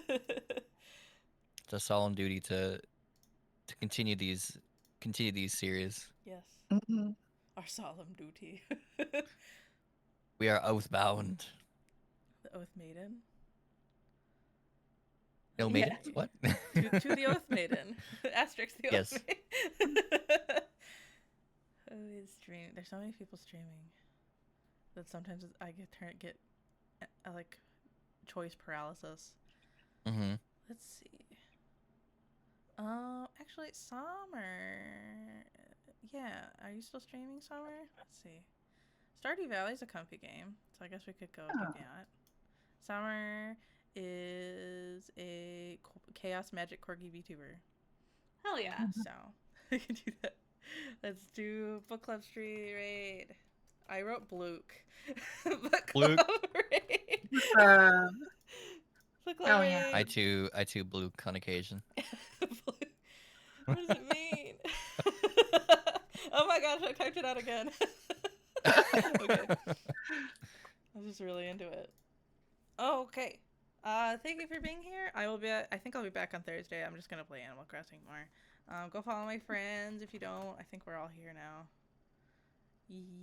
It's a solemn duty to continue these series. Yes. Mm-hmm. Our solemn duty. We are oath bound. The Oath Maiden. No maiden? Yeah. What? to the Oath Maiden. Asterisk the Oath Maiden. Oh, it's streaming. There's so many people streaming that sometimes I get like choice paralysis. Mm-hmm. Let's see. Actually, Summer. Yeah, are you still streaming, Summer? Let's see. Stardew Valley's a comfy game, so I guess we could go do that. Summer is a chaos magic corgi VTuber. Hell yeah. So we can do that. Let's do book club street raid. I wrote Blook. Book club raid. Book club raid. I too Blook on occasion. What does it mean? Oh my gosh, I typed it out again. Okay. I was just really into it. Oh, okay. Thank you for being here. I think I'll be back on Thursday. I'm just gonna play Animal Crossing more. Go follow my friends if you don't. I think we're all here now.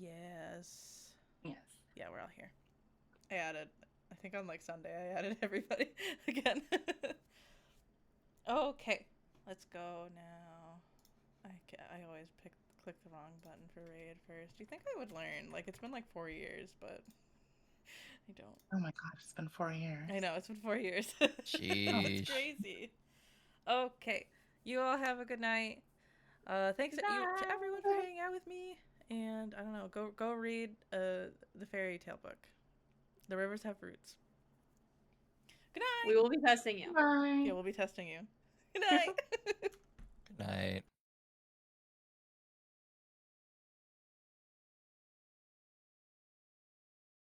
Yes. Yeah, we're all here. I think on like Sunday I added everybody again. Okay. Let's go now. I always click the wrong button for raid first. Do you think I would learn? Like, it's been like 4 years, but I don't. Oh my gosh, it's been 4 years. I know, it's been 4 years. Jeez. It's crazy. Okay. You all have a good night. Thanks to everyone for hanging out with me. And I don't know, go read the fairy tale book. The Rivers Have Roots. Good night. We will be testing you. Bye. Yeah, we'll be testing you. Good night. Good night.